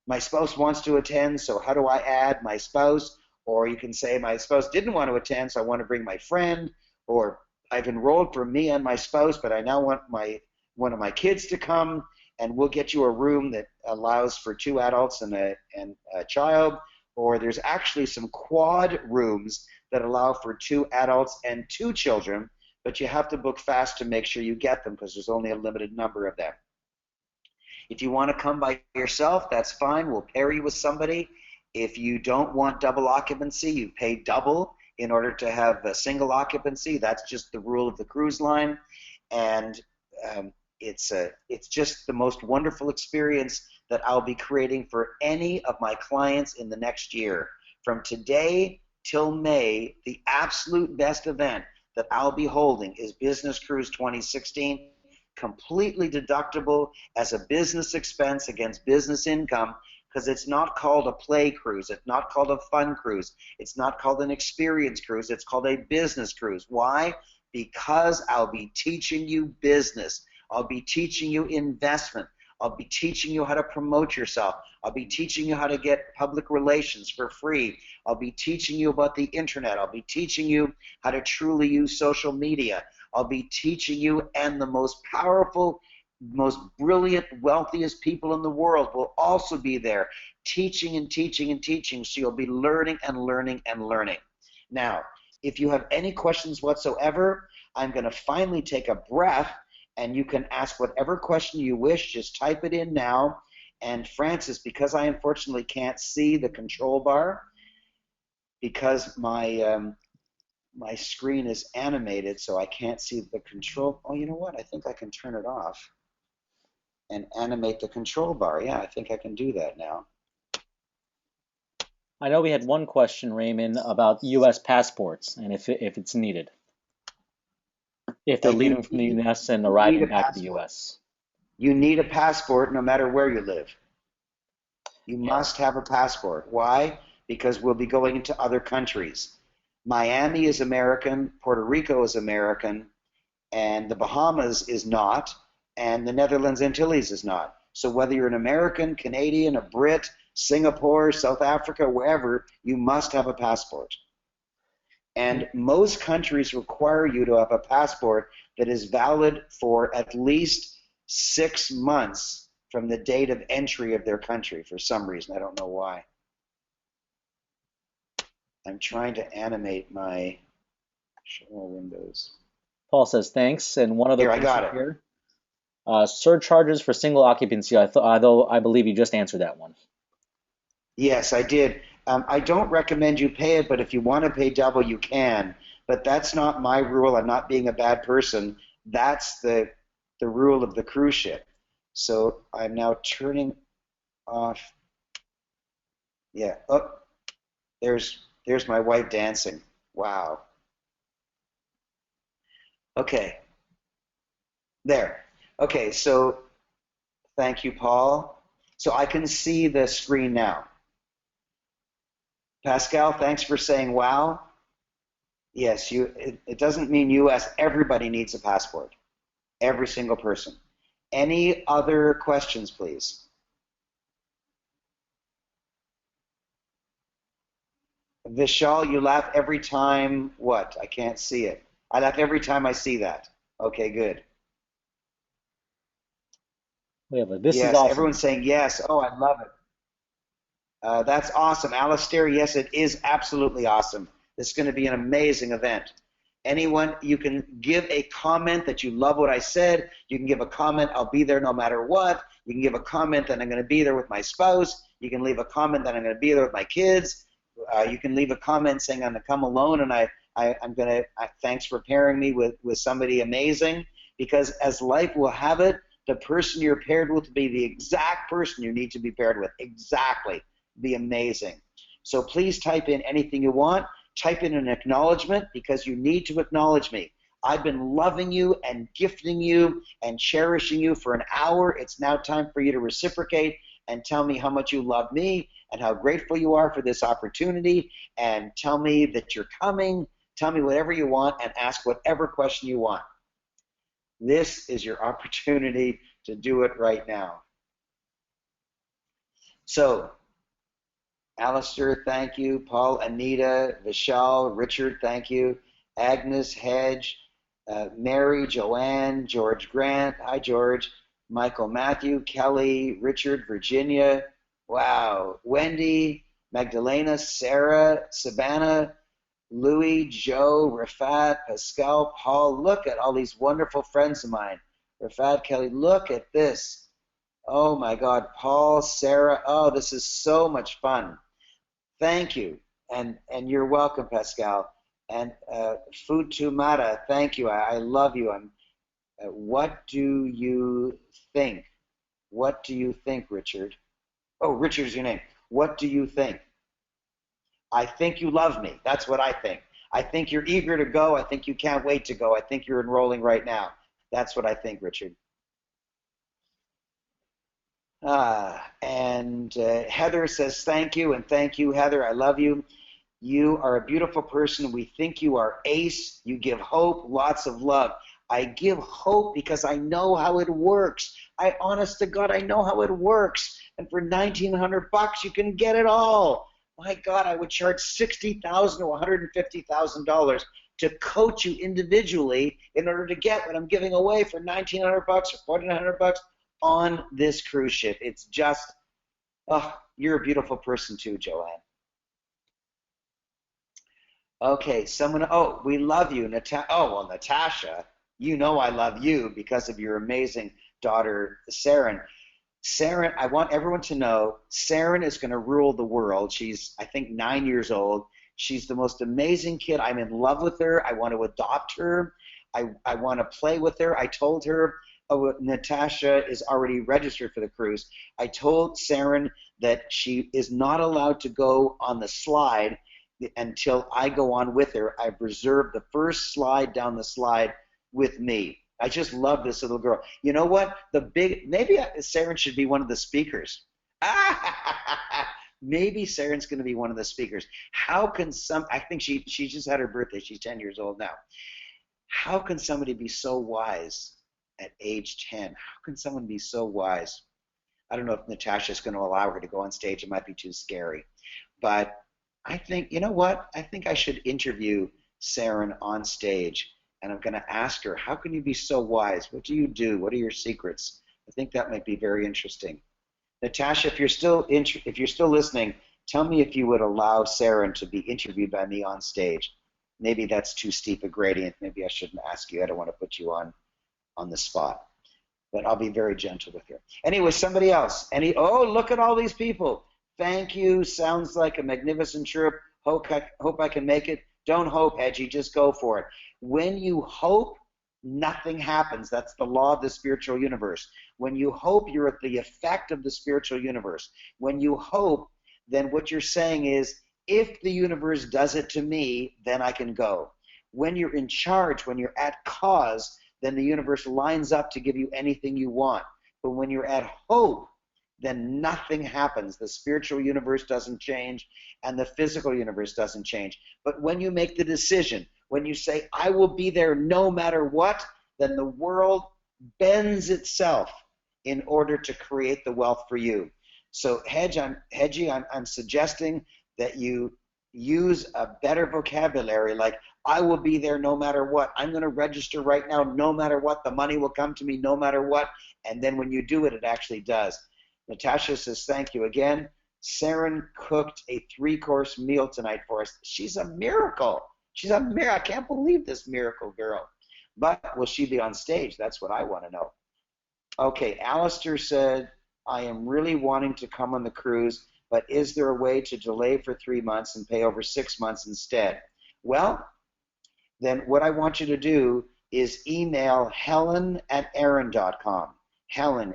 my spouse wants to attend, so how do I add my spouse? Or you can say, my spouse didn't want to attend, so I want to bring my friend. Or I've enrolled for me and my spouse, but I now want one of my kids to come, and we'll get you a room that allows for 2 adults and a child. Or there's actually some quad rooms that allow for 2 adults and 2 children, but you have to book fast to make sure you get them, because there's only a limited number of them. If you want to come by yourself, that's fine. We'll pair you with somebody. If you don't want double occupancy, you pay double in order to have a single occupancy. That's just the rule of the cruise line. And it's just the most wonderful experience that I'll be creating for any of my clients in the next year. From today till May, the absolute best event that I'll be holding is Business Cruise 2016. completely deductible as a business expense against business income, because it's not called a play cruise. It's not called a fun cruise. It's not called an experience cruise. It's called a business cruise. Why? Because I'll be teaching you business. I'll be teaching you investment. I'll be teaching you how to promote yourself. I'll be teaching you how to get public relations for free. I'll be teaching you about the internet. I'll be teaching you how to truly use social media. I'll be teaching you, and the most powerful, most brilliant, wealthiest people in the world will also be there, teaching and teaching and teaching. So you'll be learning and learning and learning. Now, if you have any questions whatsoever, I'm going to finally take a breath, and you can ask whatever question you wish. Just type it in now. And Francis, because I unfortunately can't see the control bar, because my screen is animated, so I can't see the control. Oh, you know what? I think I can turn it off and animate the control bar. Yeah, I think I can do that now. I know we had one question, Raymond, about U.S. passports and if it's needed. If they're leaving from the U.S. and arriving back to the U.S. You need a passport no matter where you live. You must have a passport. Why? Because we'll be going into other countries. Miami is American, Puerto Rico is American, and the Bahamas is not, and the Netherlands Antilles is not. So whether you're an American, Canadian, a Brit, Singapore, South Africa, wherever, you must have a passport. And most countries require you to have a passport that is valid for at least 6 months from the date of entry of their country for some reason. I don't know why. I'm trying to animate my show windows. Paul says thanks, and one other Here, I got it. here. Surcharges for single occupancy. Although I believe you just answered that one. Yes, I did. I don't recommend you pay it, but if you want to pay double, you can. But that's not my rule. I'm not being a bad person. That's the rule of the cruise ship. So I'm now turning off. Yeah. Oh, there's my wife dancing. Wow. Okay. There. Okay, so thank you, Paul. So I can see the screen now. Pascal, thanks for saying wow. Yes, it doesn't mean U.S. Everybody needs a passport. Every single person. Any other questions, please? Vishal, you laugh every time, what? I can't see it. I laugh every time I see that. Okay, good. This yes, is awesome. Everyone's saying yes. Oh, I love it. That's awesome. Alistair, yes, it is absolutely awesome. This is going to be an amazing event. Anyone, you can give a comment that you love what I said. You can give a comment, I'll be there no matter what. You can give a comment that I'm going to be there with my spouse. You can leave a comment that I'm going to be there with my kids. You can leave a comment saying I'm going to come alone, and I'm going to, thanks for pairing me with somebody amazing, because as life will have it, the person you're paired with will be the exact person you need to be paired with. Exactly. Be amazing. So please type in anything you want. Type in an acknowledgement, because you need to acknowledge me. I've been loving you and gifting you and cherishing you for an hour. It's now time for you to reciprocate and tell me how much you love me and how grateful you are for this opportunity, and tell me that you're coming. Tell me whatever you want and ask whatever question you want. This is your opportunity to do it right now. So, Alistair, thank you. Paul, Anita, Vishal, Richard, thank you. Agnes, Hedge, Mary, Joanne, George Grant, hi George, Michael, Matthew, Kelly, Richard, Virginia, wow, Wendy, Magdalena, Sarah, Savannah, Louis, Joe, Rafat, Pascal, Paul. Look at all these wonderful friends of mine. Rafat, Kelly, look at this. Oh my God, Paul, Sarah, oh, this is so much fun. Thank you, and you're welcome, Pascal. And Futumata, thank you. I love you. What do you think? What do you think, Richard? Oh, Richard's your name. What do you think? I think you love me. That's what I think. I think you're eager to go. I think you can't wait to go. I think you're enrolling right now. That's what I think, Richard. And Heather says, thank you, and thank you, Heather. I love you. You are a beautiful person. We think you are ace. You give hope, lots of love. I give hope because I know how it works. Honest to God, I know how it works. And for $1,900, you can get it all. My God, I would charge $60,000 to $150,000 to coach you individually in order to get what I'm giving away for $1,900 or $1,400 on this cruise ship. It's just, oh, you're a beautiful person too, Joanne. Okay, oh, we love you, Oh, well, Natasha, you know I love you because of your amazing daughter, Saren. Saren, I want everyone to know, Saren is going to rule the world. She's, I think, 9 years old. She's the most amazing kid. I'm in love with her. I want to adopt her. I want to play with her. I told her, oh, Natasha is already registered for the cruise. I told Saren that she is not allowed to go on the slide until I go on with her. I've reserved the first slide down the slide with me. I just love this little girl. You know what? Maybe Saren should be one of the speakers. Maybe Saren's going to be one of the speakers. How can I think she just had her birthday. She's 10 years old now. How can somebody be so wise at age 10? How can someone be so wise? I don't know if Natasha's going to allow her to go on stage. It might be too scary. But I think, you know what? I think I should interview Saren on stage. And I'm going to ask her, how can you be so wise? What do you do? What are your secrets? I think that might be very interesting. Natasha, if you're still listening, tell me if you would allow Saren to be interviewed by me on stage. Maybe that's too steep a gradient. Maybe I shouldn't ask you. I don't want to put you on the spot. But I'll be very gentle with her. Anyway, somebody else. Oh, look at all these people. Thank you. Sounds like a magnificent trip. Hope I can make it. Don't hope, Hedgie. Just go for it. When you hope, nothing happens. That's the law of the spiritual universe. When you hope, you're at the effect of the spiritual universe. When you hope, then what you're saying is, if the universe does it to me, then I can go. When you're in charge, when you're at cause, then the universe lines up to give you anything you want. But when you're at hope, then nothing happens. The spiritual universe doesn't change, and the physical universe doesn't change. But when you make the decision, when you say, I will be there no matter what, then the world bends itself in order to create the wealth for you. So, Hedgie, I'm suggesting that you use a better vocabulary, like, I will be there no matter what. I'm going to register right now no matter what. The money will come to me no matter what. And then when you do it, it actually does. Natasha says, thank you again. Saren cooked a 3-course meal tonight for us. She's a miracle. She's a miracle. I can't believe this miracle girl. But will she be on stage? That's what I want to know. Okay, Alistair said, I am really wanting to come on the cruise, but is there a way to delay for 3 months and pay over 6 months instead? Well, then what I want you to do is email helen@aaron.com. Helen,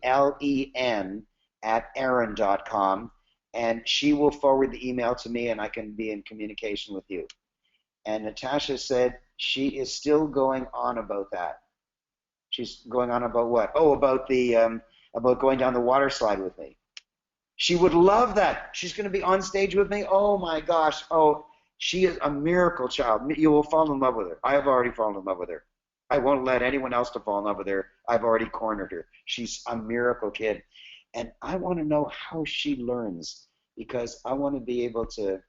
Helen, @aaron.com, and she will forward the email to me, and I can be in communication with you. And Natasha said she is still going on about that. She's going on about what? Oh, about going down the water slide with me. She would love that. She's going to be on stage with me. Oh my gosh. Oh, she is a miracle child. You will fall in love with her. I have already fallen in love with her. I won't let anyone else to fall in love with her. I've already cornered her. She's a miracle kid. And I want to know how she learns, because I want to be able to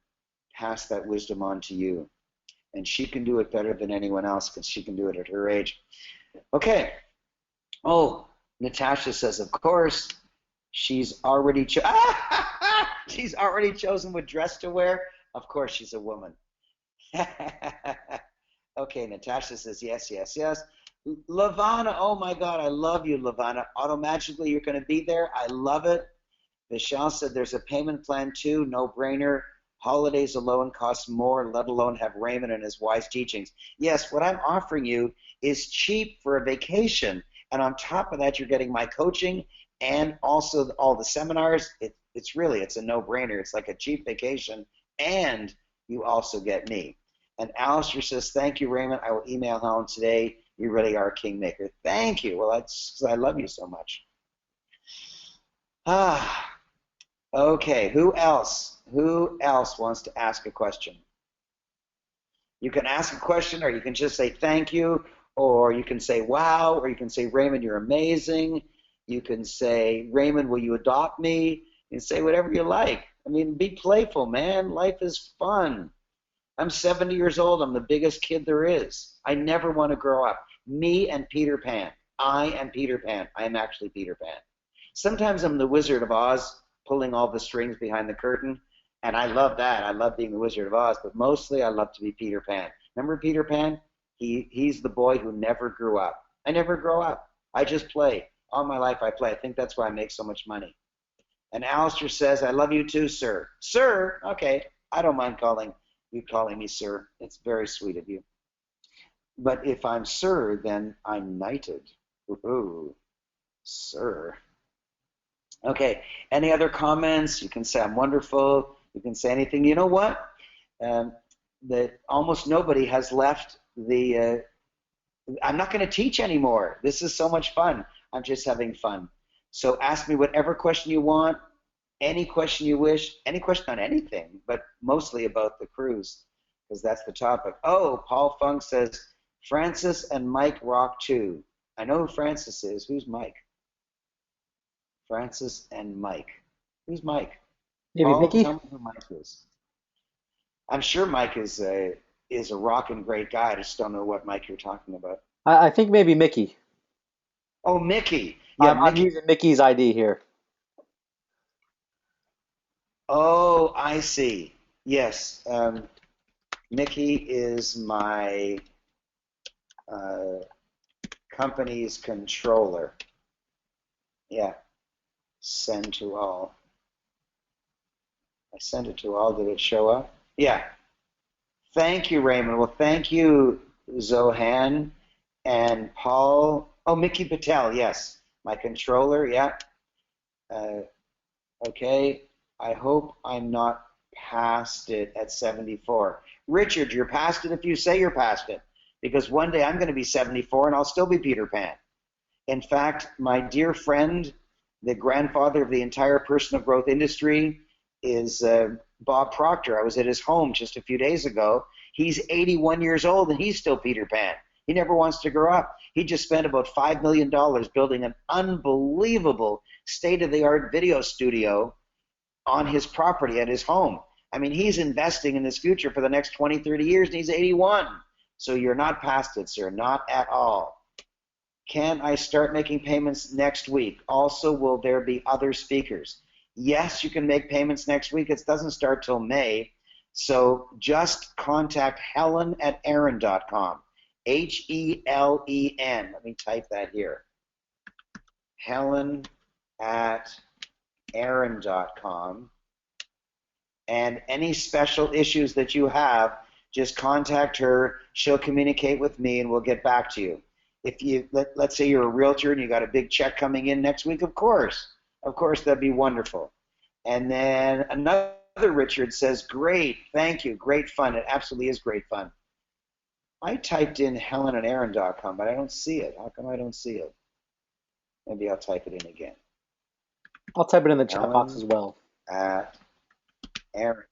pass that wisdom on to you. And she can do it better than anyone else because she can do it at her age. Okay. Oh, Natasha says, of course, she's already she's already chosen what dress to wear. Of course, she's a woman. Okay, Natasha says, yes, yes, yes. Lavana, oh my God, I love you, Lavana. Automagically, you're going to be there. I love it. Michelle said there's a payment plan too, no brainer. Holidays alone cost more, let alone have Raymond and his wise teachings. Yes, what I'm offering you is cheap for a vacation. And on top of that, you're getting my coaching and also all the seminars. It's a no-brainer. It's like a cheap vacation, and you also get me. And Alistair says, thank you, Raymond. I will email Helen today. You really are a kingmaker. Thank you. Well, that's because I love you so much. Ah, okay. Who else? Who else wants to ask a question? You can ask a question, or you can just say thank you, or you can say wow, or you can say Raymond, you're amazing. You can say Raymond, will you adopt me? You can say whatever you like. I mean, be playful, man. Life is fun. I'm 70 years old. I'm the biggest kid there is. I never want to grow up. Me and Peter Pan. I am Peter Pan. I am actually Peter Pan. Sometimes I'm the Wizard of Oz, pulling all the strings behind the curtain, and I love that. I love being the Wizard of Oz, but mostly I love to be Peter Pan. Remember Peter Pan? He's the boy who never grew up. I never grow up. I just play. All my life I play. I think that's why I make so much money. And Alistair says, I love you too, sir. Sir? Okay. I don't mind calling me sir. It's very sweet of you. But if I'm sir, then I'm knighted. Ooh, sir. Okay. Any other comments? You can say I'm wonderful. You can say anything. You know what? Um, that almost nobody has left the. I'm not going to teach anymore. This is so much fun. I'm just having fun. So ask me whatever question you want, any question you wish, any question on anything, but mostly about the cruise, because that's the topic. Oh, Paul Funk says, Francis and Mike rock too. I know who Francis is. Who's Mike? Francis and Mike. Who's Mike? Maybe Paul, Mickey? tell me who Mike is. I'm sure Mike is a rocking great guy. I just don't know what Mike you're talking about. I think maybe Mickey. Oh, Mickey. Yeah, I'm Mickey. using Mickey's ID here. Oh, I see. Yes, Mickey is my uh, company's controller. Yeah, send to all. I sent it to all. Did it show up? Yeah. Thank you, Raymond. Well, thank you, Zohan and Paul. Oh, Mickey Patel. Yes, my controller. Yeah. Uh, okay. I hope I'm not past it at 74. Richard, you're past it if you say you're past it, because one day I'm going to be 74 and I'll still be Peter Pan. In fact, my dear friend, the grandfather of the entire personal growth industry, is Bob Proctor. I was at his home just a few days ago. He's 81 years old and he's still Peter Pan. He never wants to grow up. He just spent about $5 million building an unbelievable state-of-the-art video studio on his property at his home. I mean, he's investing in his future for the next 20, 30 years, and he's 81. So you're not past it, sir, not at all. Can I start making payments next week? Also, will there be other speakers? Yes, you can make payments next week. It doesn't start till May. So just contact helen@aaron.com. Helen. Let me type that here. Helen@aaron.com. And any special issues that you have, just contact her. She'll communicate with me and we'll get back to you. If you let's say you're a realtor and you got a big check coming in next week, of course, that'd be wonderful. And then another Richard says, great, thank you, great fun. It absolutely is great fun. I typed in helen@aaron.com, but I don't see it. How come I don't see it? Maybe I'll type it in again. I'll type it in the chat box as well. At Aaron.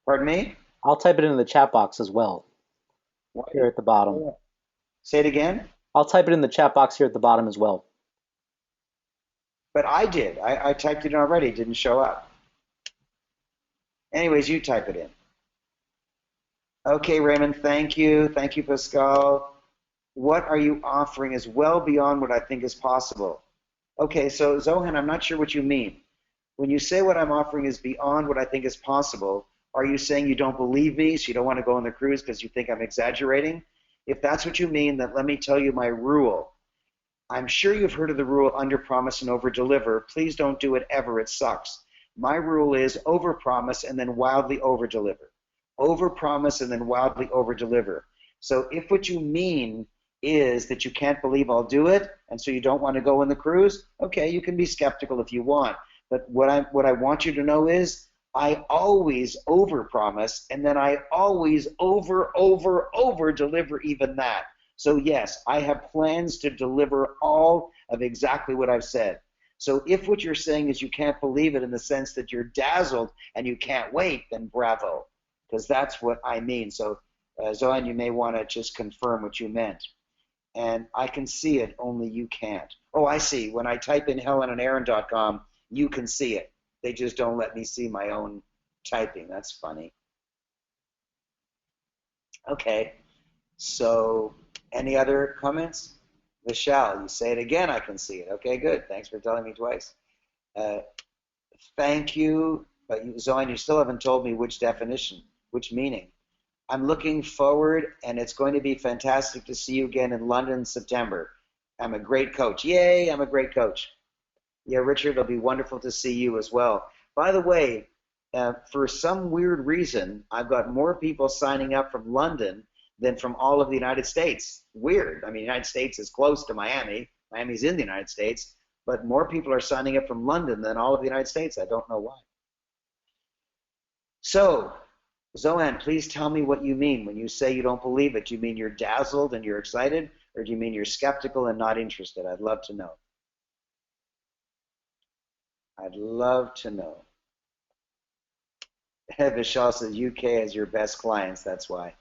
Pardon me? I'll type it in the chat box as well. Here at the bottom. Say it again? I'll type it in the chat box here at the bottom as well. But I did. I typed it in already. It didn't show up. Anyways, you type it in. Okay, Raymond, thank you. Thank you, Pascal. What are you offering is well beyond what I think is possible. Okay, so Zohan, I'm not sure what you mean. When you say what I'm offering is beyond what I think is possible, are you saying you don't believe me, so you don't want to go on the cruise because you think I'm exaggerating? If that's what you mean, then let me tell you my rule. I'm sure you've heard of the rule, under promise and over deliver. Please don't do it ever. It sucks. My rule is over promise and then wildly over deliver. Over promise and then wildly over deliver. So if what you mean is that you can't believe I'll do it, and so you don't want to go on the cruise, okay, you can be skeptical if you want. But what I want you to know is I always overpromise, and then I always over deliver even that. So yes, I have plans to deliver all of exactly what I've said. So if what you're saying is you can't believe it in the sense that you're dazzled and you can't wait, then bravo, because that's what I mean. So Zohan, you may want to just confirm what you meant. And I can see it, only you can't. Oh, I see. When I type in helenandaaron.com, you can see it. They just don't let me see my own typing. That's funny. Okay. So any other comments? Vishal, you say it again, I can see it. Okay, good. Thanks for telling me twice. Thank you. But Zohan, you still haven't told me which definition, which meaning. I'm looking forward, and it's going to be fantastic to see you again in London in September. I'm a great coach. Yay, I'm a great coach. Yeah, Richard, it'll be wonderful to see you as well. By the way, for some weird reason, I've got more people signing up from London than from all of the United States. Weird. I mean, the United States is close to Miami. Miami's in the United States. But more people are signing up from London than all of the United States. I don't know why. So, Zohan, please tell me what you mean when you say you don't believe it. Do you mean you're dazzled and you're excited, or do you mean you're skeptical and not interested? I'd love to know. I'd love to know. Vishal says UK has your best clients, that's why.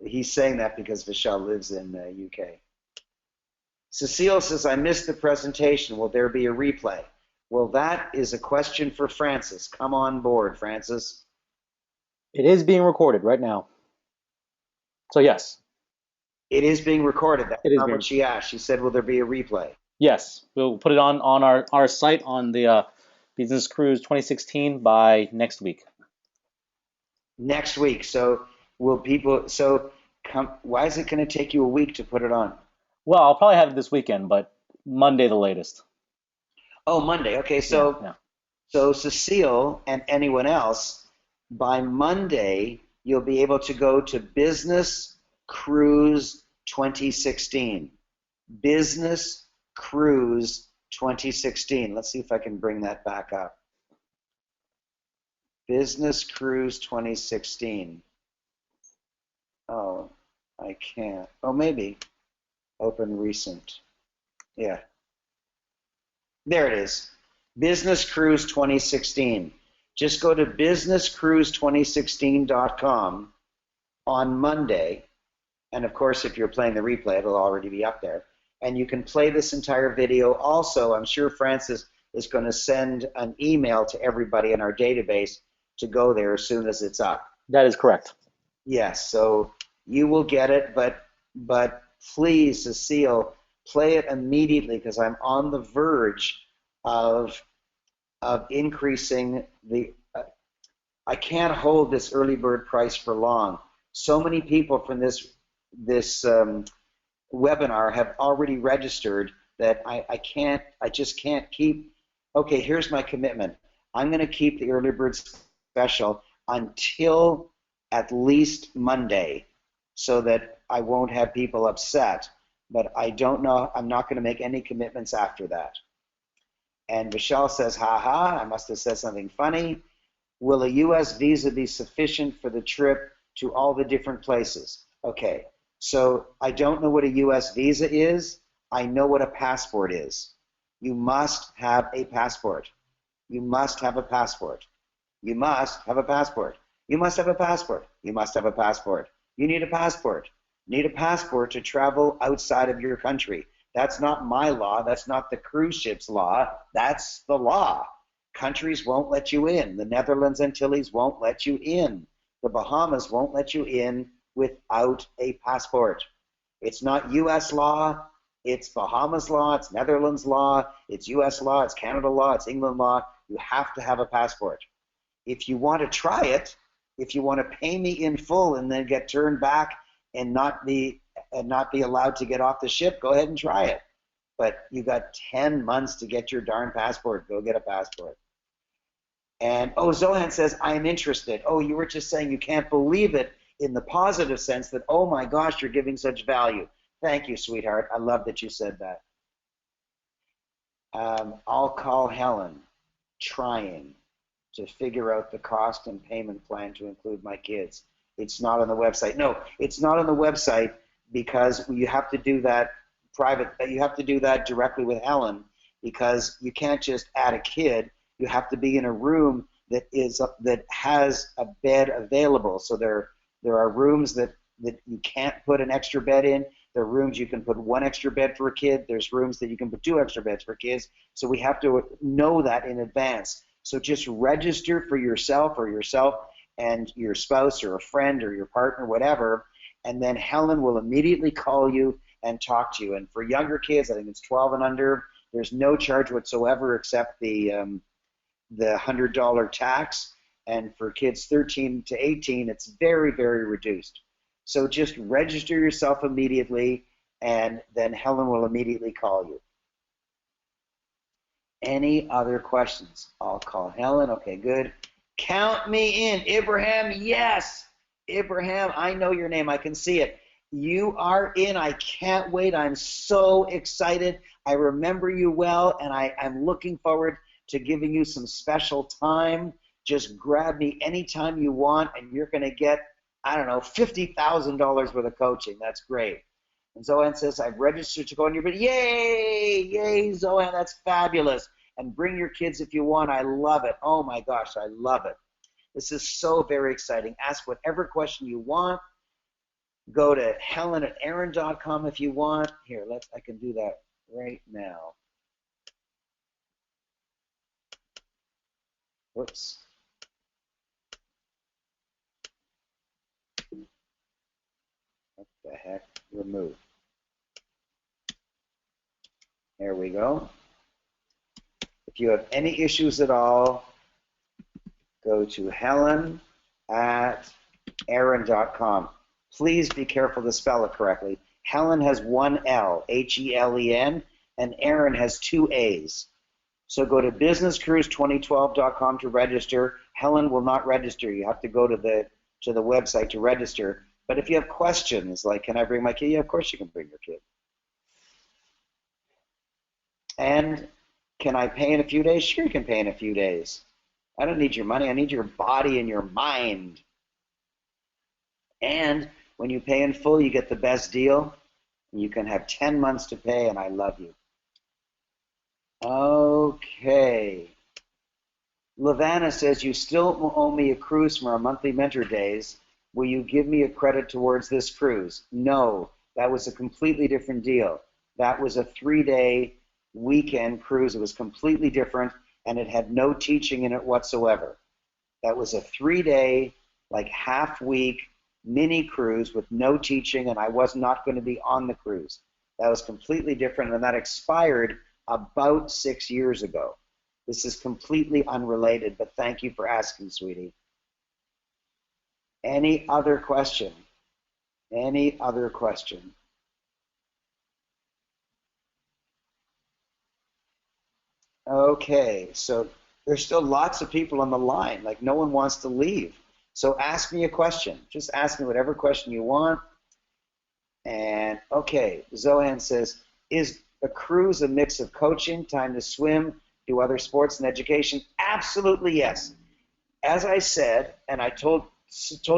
He's saying that because Vishal lives in the UK. Cecile says, I missed the presentation. Will there be a replay? Well, that is a question for Francis. Come on board, Francis. It is being recorded right now. So yes. It is being recorded. That's It is not being what she asked. She said, will there be a replay? Yes. We'll put it on our site on the Business Cruise 2016 by next week. Next week. So will people, why is it going to take you a week to put it on? Well, I'll probably have it this weekend, but Monday the latest. Oh, Monday. Okay, so Yeah. so Cecile and anyone else, by Monday you'll be able to go to Business Cruise 2016. Business Cruise 2016. Let's see if I can bring that back up. Business Cruise 2016. Oh, I can't. Oh, maybe. Open recent. Yeah. There it is. Business Cruise 2016. Just go to businesscruise2016.com on Monday. And of course, if you're playing the replay, it'll already be up there. And you can play this entire video. Also, I'm sure Francis is going to send an email to everybody in our database to go there as soon as it's up. That is correct. Yes, so you will get it, but please, Cecile, play it immediately because I'm on the verge of increasing the. I can't hold this early bird price for long. So many people from this webinar have already registered that I just can't keep. Okay, here's my commitment. I'm going to keep the early bird special until at least Monday, so that I won't have people upset. But I don't know. I'm not going to make any commitments after that. And Vishal says, ha, I must have said something funny. Will a U.S. visa be sufficient for the trip to all the different places? Okay, so I don't know what a U.S. visa is. I know what a passport is. You must have a passport. You must have a passport. You must have a passport. You must have a passport. You must have a passport. You need a passport. You need a passport to travel outside of your country. That's not my law. That's not the cruise ship's law. That's the law. Countries won't let you in. The Netherlands Antilles won't let you in. The Bahamas won't let you in without a passport. It's not U.S. law. It's Bahamas law. It's Netherlands law. It's U.S. law. It's Canada law. It's England law. You have to have a passport. If you want to try it, if you want to pay me in full and then get turned back and not be allowed to get off the ship, go ahead and try it. But you got 10 months to get your darn passport. Go get a passport. And, oh, Zohan says, I'm interested. Oh, you were just saying you can't believe it in the positive sense that, oh my gosh, you're giving such value. Thank you, sweetheart. I love that you said that. I'll call Helen, trying to figure out the cost and payment plan to include my kids. It's not on the website. No, it's not on the website because you have to do that private. You have to do that directly with Helen. because you can't just add a kid. You have to be in a room that has a bed available. So there are rooms that you can't put an extra bed in. There are rooms you can put one extra bed for a kid. There's rooms that you can put two extra beds for kids. So we have to know that in advance. So just register for yourself and your spouse or a friend or your partner, whatever, and then Helen will immediately call you and talk to you. And for younger kids, I think it's 12 and under, there's no charge whatsoever except the $100 tax. And for kids 13 to 18, it's very, very reduced. So just register yourself immediately, and then Helen will immediately call you. Any other questions? I'll call Helen. Okay, good. Count me in. Ibrahim, yes. Ibrahim, I know your name. I can see it. You are in. I can't wait. I'm so excited. I remember you well, and I'm looking forward to giving you some special time. Just grab me anytime you want, and you're going to get, I don't know, $50,000 worth of coaching. That's great. And Zohan says, I've registered to go on your video. Yay! Yay, Zohan, that's fabulous. And bring your kids if you want. I love it. Oh, my gosh, I love it. This is so very exciting. Ask whatever question you want. Go to helen@aaron.com if you want. Here, I can do that right now. Whoops. What the heck? Remove. There we go. If you have any issues at all, go to helen@aaron.com. Please be careful to spell it correctly. Helen has one L, Helen, and Aaron has two A's. So go to businesscruise2012.com to register. Helen will not register. You have to go to the website to register. But if you have questions, like, can I bring my kid? Yeah, of course you can bring your kid. And can I pay in a few days? Sure, you can pay in a few days. I don't need your money. I need your body and your mind. And when you pay in full, you get the best deal. You can have 10 months to pay, and I love you. Okay. Lavanna says, you still owe me a cruise from our monthly mentor days. Will you give me a credit towards this cruise? No, that was a completely different deal. That was a 3-day weekend cruise. It was completely different, and it had no teaching in it whatsoever. That was a 3-day, like half-week mini cruise with no teaching, and I was not going to be on the cruise. That was completely different, and that expired about 6 years ago. This is completely unrelated, but thank you for asking, sweetie. Any other question? Any other question? Okay, so there's still lots of people on the line. Like, no one wants to leave. So ask me a question. Just ask me whatever question you want. And, okay, Zohan says, is a cruise a mix of coaching, time to swim, do other sports and education? Absolutely yes. As I said, and I told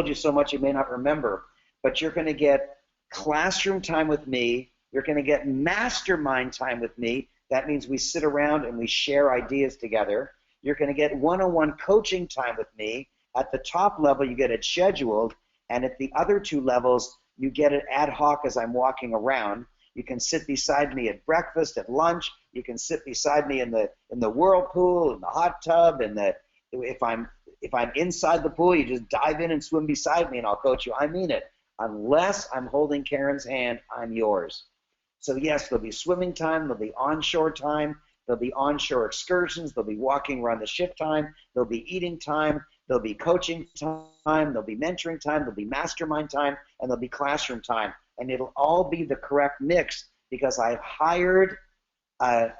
you so much you may not remember, but you're going to get classroom time with me. You're going to get mastermind time with me. That means we sit around and we share ideas together. You're going to get one-on-one coaching time with me. At the top level, you get it scheduled, and at the other two levels, you get it ad hoc as I'm walking around. You can sit beside me at breakfast, at lunch. You can sit beside me in the whirlpool, in the hot tub, if I'm inside the pool, you just dive in and swim beside me, and I'll coach you. I mean it. Unless I'm holding Karen's hand, I'm yours. So yes, there'll be swimming time, there'll be onshore time, there'll be onshore excursions, there'll be walking around the ship time, there'll be eating time, there'll be coaching time, there'll be mentoring time, there'll be mastermind time, and there'll be classroom time. And it'll all be the correct mix because I've hired a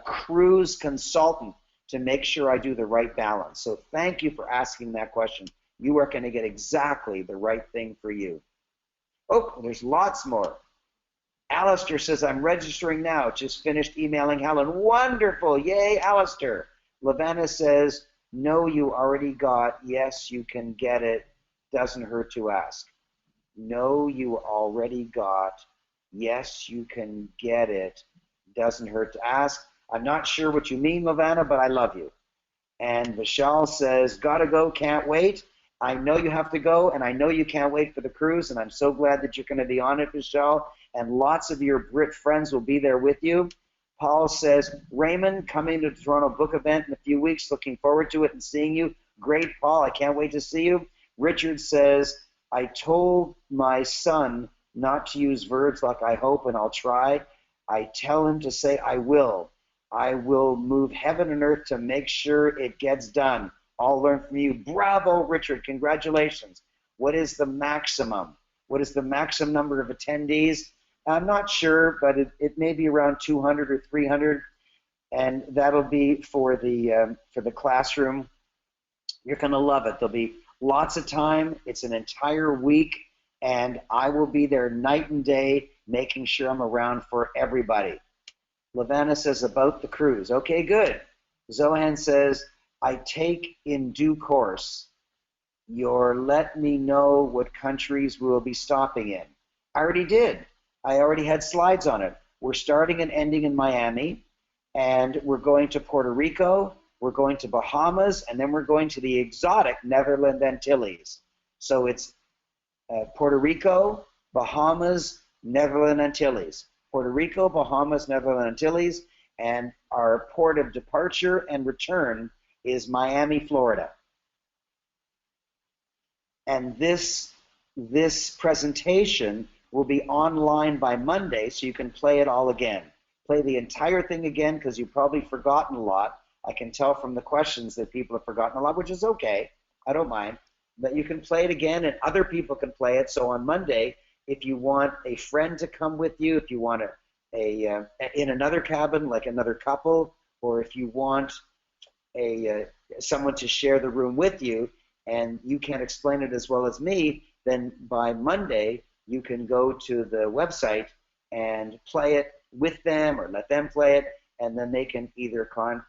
cruise consultant to make sure I do the right balance. So thank you for asking that question. You are going to get exactly the right thing for you. Oh, there's lots more. Alistair says, I'm registering now. Just finished emailing Helen. Wonderful. Yay, Alistair. Lavanna says, no, you already got. Yes, you can get it. Doesn't hurt to ask. No, you already got. Yes, you can get it. Doesn't hurt to ask. I'm not sure what you mean, Lavana, but I love you. And Vishal says, gotta go, can't wait. I know you have to go, and I know you can't wait for the cruise, and I'm so glad that you're going to be on it, Vishal, and lots of your Brit friends will be there with you. Paul says, Raymond, coming to the Toronto book event in a few weeks, looking forward to it and seeing you. Great, Paul, I can't wait to see you. Richard says, I told my son not to use verbs like I hope and I'll try. I tell him to say I will. I will move heaven and earth to make sure it gets done. I'll learn from you. Bravo, Richard. Congratulations. What is the maximum? What is the maximum number of attendees? I'm not sure, but it may be around 200 or 300, and that'll be for the classroom. You're going to love it. There'll be lots of time. It's an entire week, and I will be there night and day, making sure I'm around for everybody. Lavana says about the cruise. Okay, good. Zohan says, I take in due course. You're let me know what countries we will be stopping in. I already did. I already had slides on it. We're starting and ending in Miami, and we're going to Puerto Rico, we're going to Bahamas, and then we're going to the exotic Netherlands Antilles. So it's Puerto Rico, Bahamas, Netherlands Antilles. Puerto Rico, Bahamas, Netherlands Antilles, and our port of departure and return is Miami, Florida. And this presentation will be online by Monday, so you can play it all again. Play the entire thing again, because you've probably forgotten a lot. I can tell from the questions that people have forgotten a lot, which is okay. I don't mind. But you can play it again, and other people can play it. So on Monday, if you want a friend to come with you, if you want in another cabin, like another couple, or if you want someone to share the room with you, and you can't explain it as well as me, then by Monday, you can go to the website and play it with them or let them play it, and then they can either go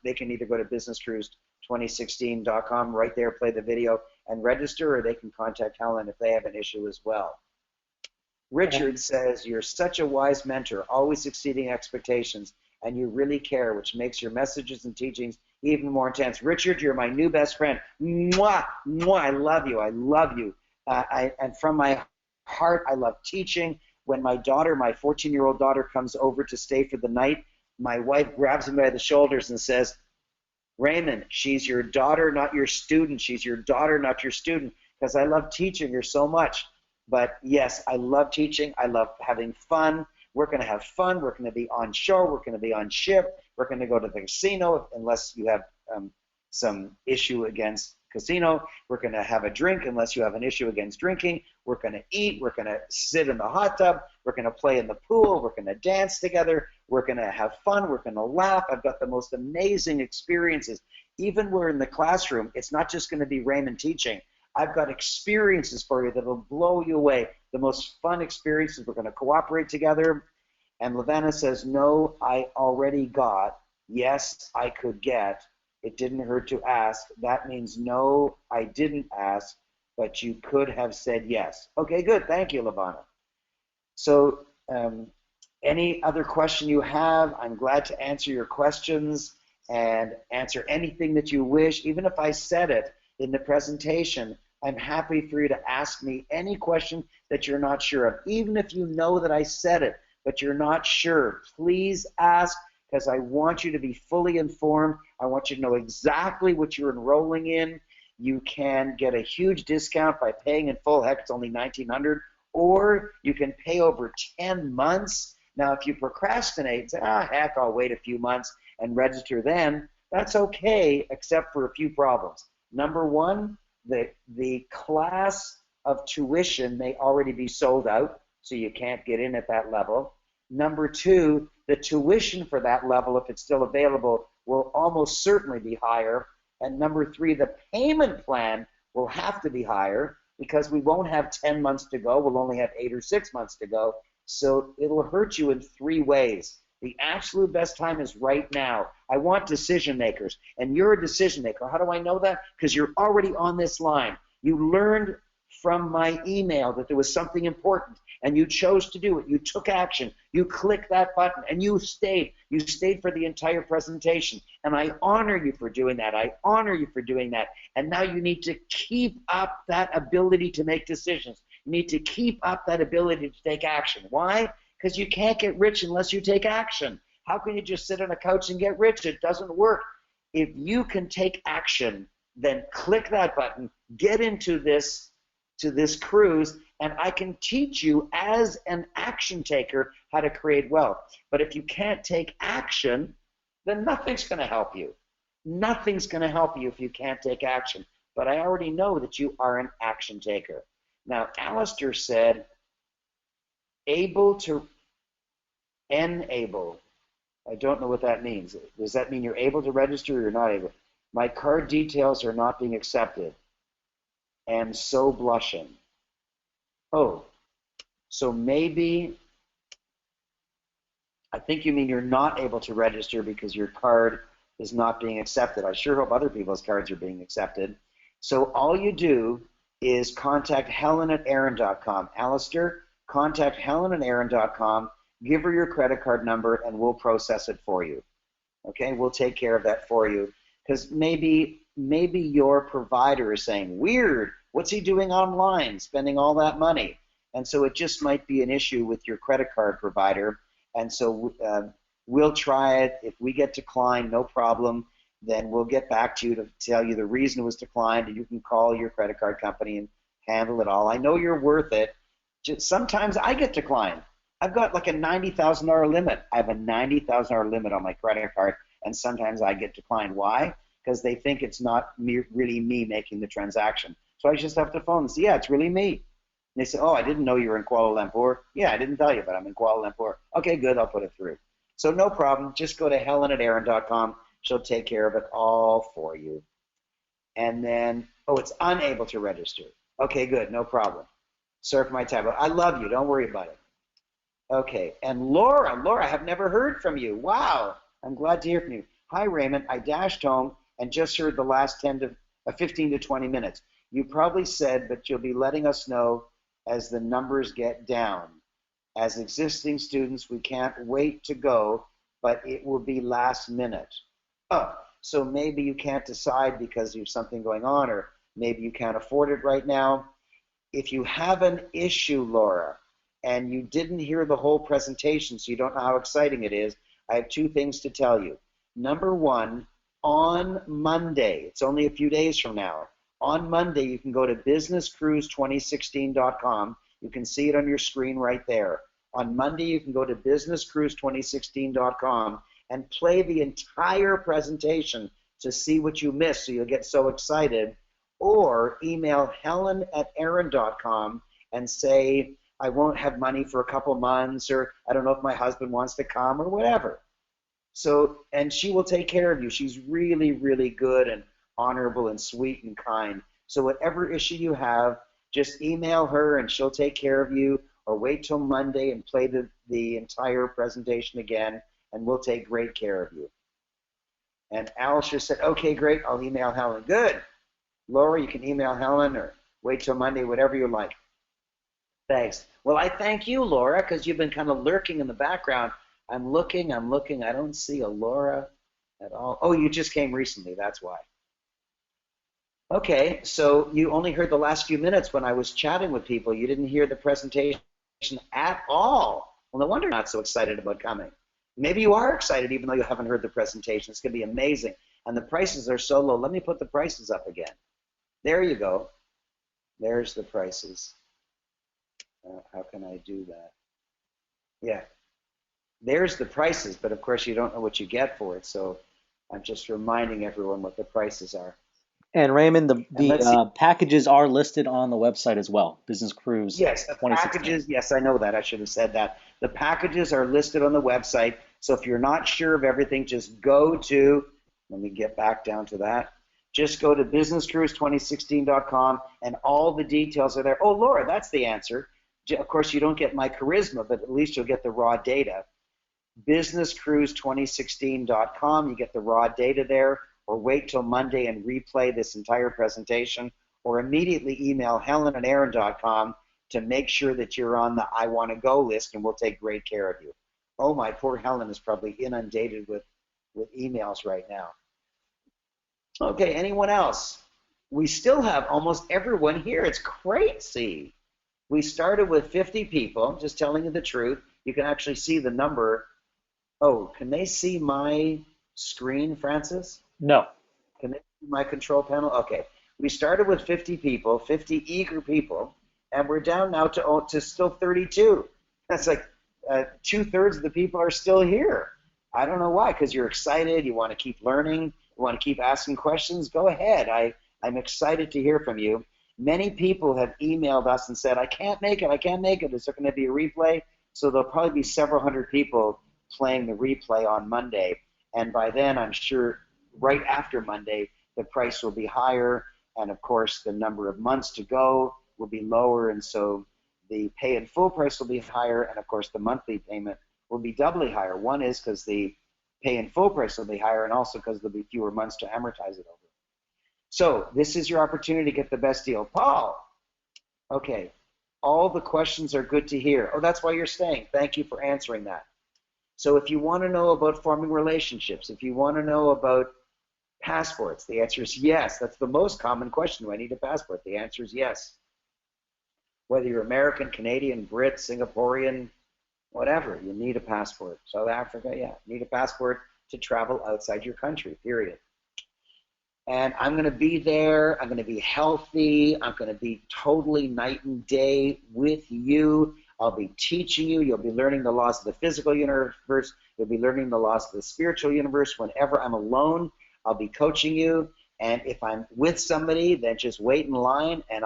to businesscruise2016.com right there, play the video and register, or they can contact Helen if they have an issue as well. Richard says, you're such a wise mentor, always exceeding expectations, and you really care, which makes your messages and teachings even more intense. Richard, you're my new best friend. Mwah, mwah, I love you. I love you. And from my heart, I love teaching. When my daughter, my 14-year-old daughter, comes over to stay for the night, my wife grabs me by the shoulders and says, Raymond, she's your daughter, not your student. She's your daughter, not your student, because I love teaching her so much. But yes, I love teaching. I love having fun. We're going to have fun. We're going to be on shore. We're going to be on ship. We're going to go to the casino unless you have some issue against casino. We're going to have a drink unless you have an issue against drinking. We're going to eat. We're going to sit in the hot tub. We're going to play in the pool. We're going to dance together. We're going to have fun. We're going to laugh. I've got the most amazing experiences. Even when we're in the classroom, it's not just going to be Raymond teaching. I've got experiences for you that will blow you away. The most fun experiences. We're going to cooperate together. And Lavana says, no, I already got. Yes, I could get. It didn't hurt to ask. That means no, I didn't ask, but you could have said yes. Okay, good. Thank you, Lavana. So any other question you have, I'm glad to answer your questions and answer anything that you wish. Even if I said it in the presentation, I'm happy for you to ask me any question that you're not sure of. Even if you know that I said it, but you're not sure, please ask, because I want you to be fully informed. I want you to know exactly what you're enrolling in. You can get a huge discount by paying in full. Heck, it's only $1,900. Or you can pay over 10 months. Now, if you procrastinate and say, heck, I'll wait a few months and register then, that's okay, except for a few problems. Number one, the class of tuition may already be sold out, so you can't get in at that level. Number two, the tuition for that level, if it's still available, will almost certainly be higher. And number three, the payment plan will have to be higher because we won't have 10 months to go. We'll only have 8 or 6 months to go. So it'll hurt you in 3 ways. The absolute best time is right now. I want decision makers, and you're a decision maker. How do I know that? Because you're already on this line. You learned from my email that there was something important, and you chose to do it. You took action. You clicked that button, and you stayed. You stayed for the entire presentation, and I honor you for doing that. I honor you for doing that. And now you need to keep up that ability to make decisions. You need to keep up that ability to take action. Why? Because you can't get rich unless you take action. How can you just sit on a couch and get rich? It doesn't work. If you can take action, then click that button, get into this cruise, and I can teach you as an action taker how to create wealth. But if you can't take action, then nothing's going to help you. Nothing's going to help you if you can't take action. But I already know that you are an action taker. Now, Alistair said, able to enable. I don't know what that means. Does that mean you're able to register or you're not able? My card details are not being accepted. And so blushing. Oh, so maybe, I think you mean you're not able to register because your card is not being accepted. I sure hope other people's cards are being accepted. So all you do is contact Helen@Aaron.com. Alistair, contact Helen@Aaron.com. Give her your credit card number, and we'll process it for you. Okay, we'll take care of that for you. Because maybe your provider is saying, weird, what's he doing online, spending all that money? And so it just might be an issue with your credit card provider. And so we'll try it. If we get declined, no problem. Then we'll get back to you to tell you the reason it was declined, and you can call your credit card company and handle it all. I know you're worth it. Just sometimes I get declined. I've got like a $90,000 limit. I have a $90,000 limit on my credit card, and sometimes I get declined. Why? Because they think it's not really me making the transaction. So I just have to phone and say, yeah, it's really me. And they say, oh, I didn't know you were in Kuala Lumpur. Yeah, I didn't tell you, but I'm in Kuala Lumpur. Okay, good, I'll put it through. So no problem. Just go to Helen@Aaron.com. She'll take care of it all for you. And then, oh, it's unable to register. Okay, good, no problem. Surf my tablet. I love you. Don't worry about it. Okay, and Laura, I have never heard from you. Wow, I'm glad to hear from you. Hi, Raymond. I dashed home and just heard the last 15 to 20 minutes. You probably said, but you'll be letting us know as the numbers get down. As existing students, we can't wait to go, but it will be last minute. Oh, so maybe you can't decide because you have something going on, or maybe you can't afford it right now. If you have an issue, Laura, and you didn't hear the whole presentation, so you don't know how exciting it is, I have two things to tell you. Number one, on Monday, it's only a few days from now, on Monday you can go to businesscruise2016.com. You can see it on your screen right there. On Monday you can go to businesscruise2016.com and play the entire presentation to see what you missed, so you'll get so excited. Or email Helen@Aaron.com and say, I won't have money for a couple months, or I don't know if my husband wants to come, or whatever. So, and she will take care of you. She's really, really good and honorable and sweet and kind. So whatever issue you have, just email her and she'll take care of you, or wait till Monday and play the entire presentation again, and we'll take great care of you. And Alicia said, okay, great, I'll email Helen. Good. Laura, you can email Helen or wait till Monday, whatever you like. Thanks. Well, I thank you, Laura, because you've been kind of lurking in the background. I'm looking. I don't see a Laura at all. Oh, you just came recently. That's why. Okay, so you only heard the last few minutes when I was chatting with people. You didn't hear the presentation at all. Well, no wonder you're not so excited about coming. Maybe you are excited even though you haven't heard the presentation. It's going to be amazing. And the prices are so low. Let me put the prices up again. There you go. There's the prices. How can I do that? Yeah. There's the prices, but of course you don't know what you get for it. So I'm just reminding everyone what the prices are. And Raymond, the packages are listed on the website as well. Business Cruise. Yes, the packages. Yes, I know that. I should have said that. The packages are listed on the website. So if you're not sure of everything, just go to. Let me get back down to that. Just go to businesscruise2016.com, and all the details are there. Oh, Laura, that's the answer. Of course, you don't get my charisma, but at least you'll get the raw data. businesscruise2016.com, you get the raw data there, or wait till Monday and replay this entire presentation, or immediately email Helen@Aaron.com to make sure that you're on the I want to go list, and we'll take great care of you. Oh, my poor Helen is probably inundated with emails right now. Okay, anyone else? We still have almost everyone here. It's crazy. We started with 50 people, just telling you the truth. You can actually see the number. Oh, can they see my screen, Francis? No. Can they see my control panel? Okay. We started with 50 people, 50 eager people, and we're down now to still 32. That's like 2/3 of the people are still here. I don't know why, because you're excited, you want to keep learning, you want to keep asking questions. Go ahead. I'm excited to hear from you. Many people have emailed us and said, I can't make it, I can't make it. Is there going to be a replay? So there'll probably be several hundred people playing the replay on Monday. And by then, I'm sure right after Monday, the price will be higher. And of course, the number of months to go will be lower. And so the pay in full price will be higher. And of course, the monthly payment will be doubly higher. One is because the pay in full price will be higher, and also because there'll be fewer months to amortize it over. So this is your opportunity to get the best deal. Paul, okay, all the questions are good to hear. Oh, that's why you're staying. Thank you for answering that. So if you want to know about forming relationships, if you want to know about passports, the answer is yes. That's the most common question. Do I need a passport? The answer is yes. Whether you're American, Canadian, Brit, Singaporean, whatever, you need a passport. South Africa, yeah, you need a passport to travel outside your country, period. And I'm going to be there. I'm going to be healthy. I'm going to be totally night and day with you. I'll be teaching you. You'll be learning the laws of the physical universe. You'll be learning the laws of the spiritual universe. Whenever I'm alone, I'll be coaching you. And if I'm with somebody, then just wait in line, and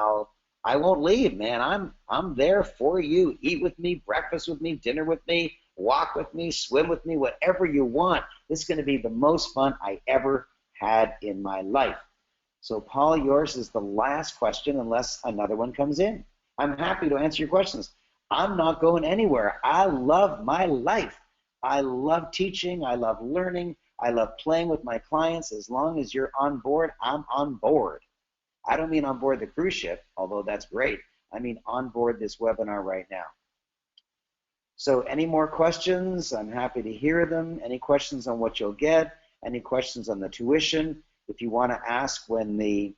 I won't leave, man. I'm there for you. Eat with me, breakfast with me, dinner with me, walk with me, swim with me, whatever you want. This is going to be the most fun I ever had in my life. So, Paul, yours is the last question unless another one comes in. I'm happy to answer your questions. I'm not going anywhere. I love my life. I love teaching. I love learning. I love playing with my clients. As long as you're on board, I'm on board. I don't mean on board the cruise ship, although that's great. I mean on board this webinar right now. So any more questions? I'm happy to hear them. Any questions on what you'll get? Any questions on the tuition? If you want to ask when the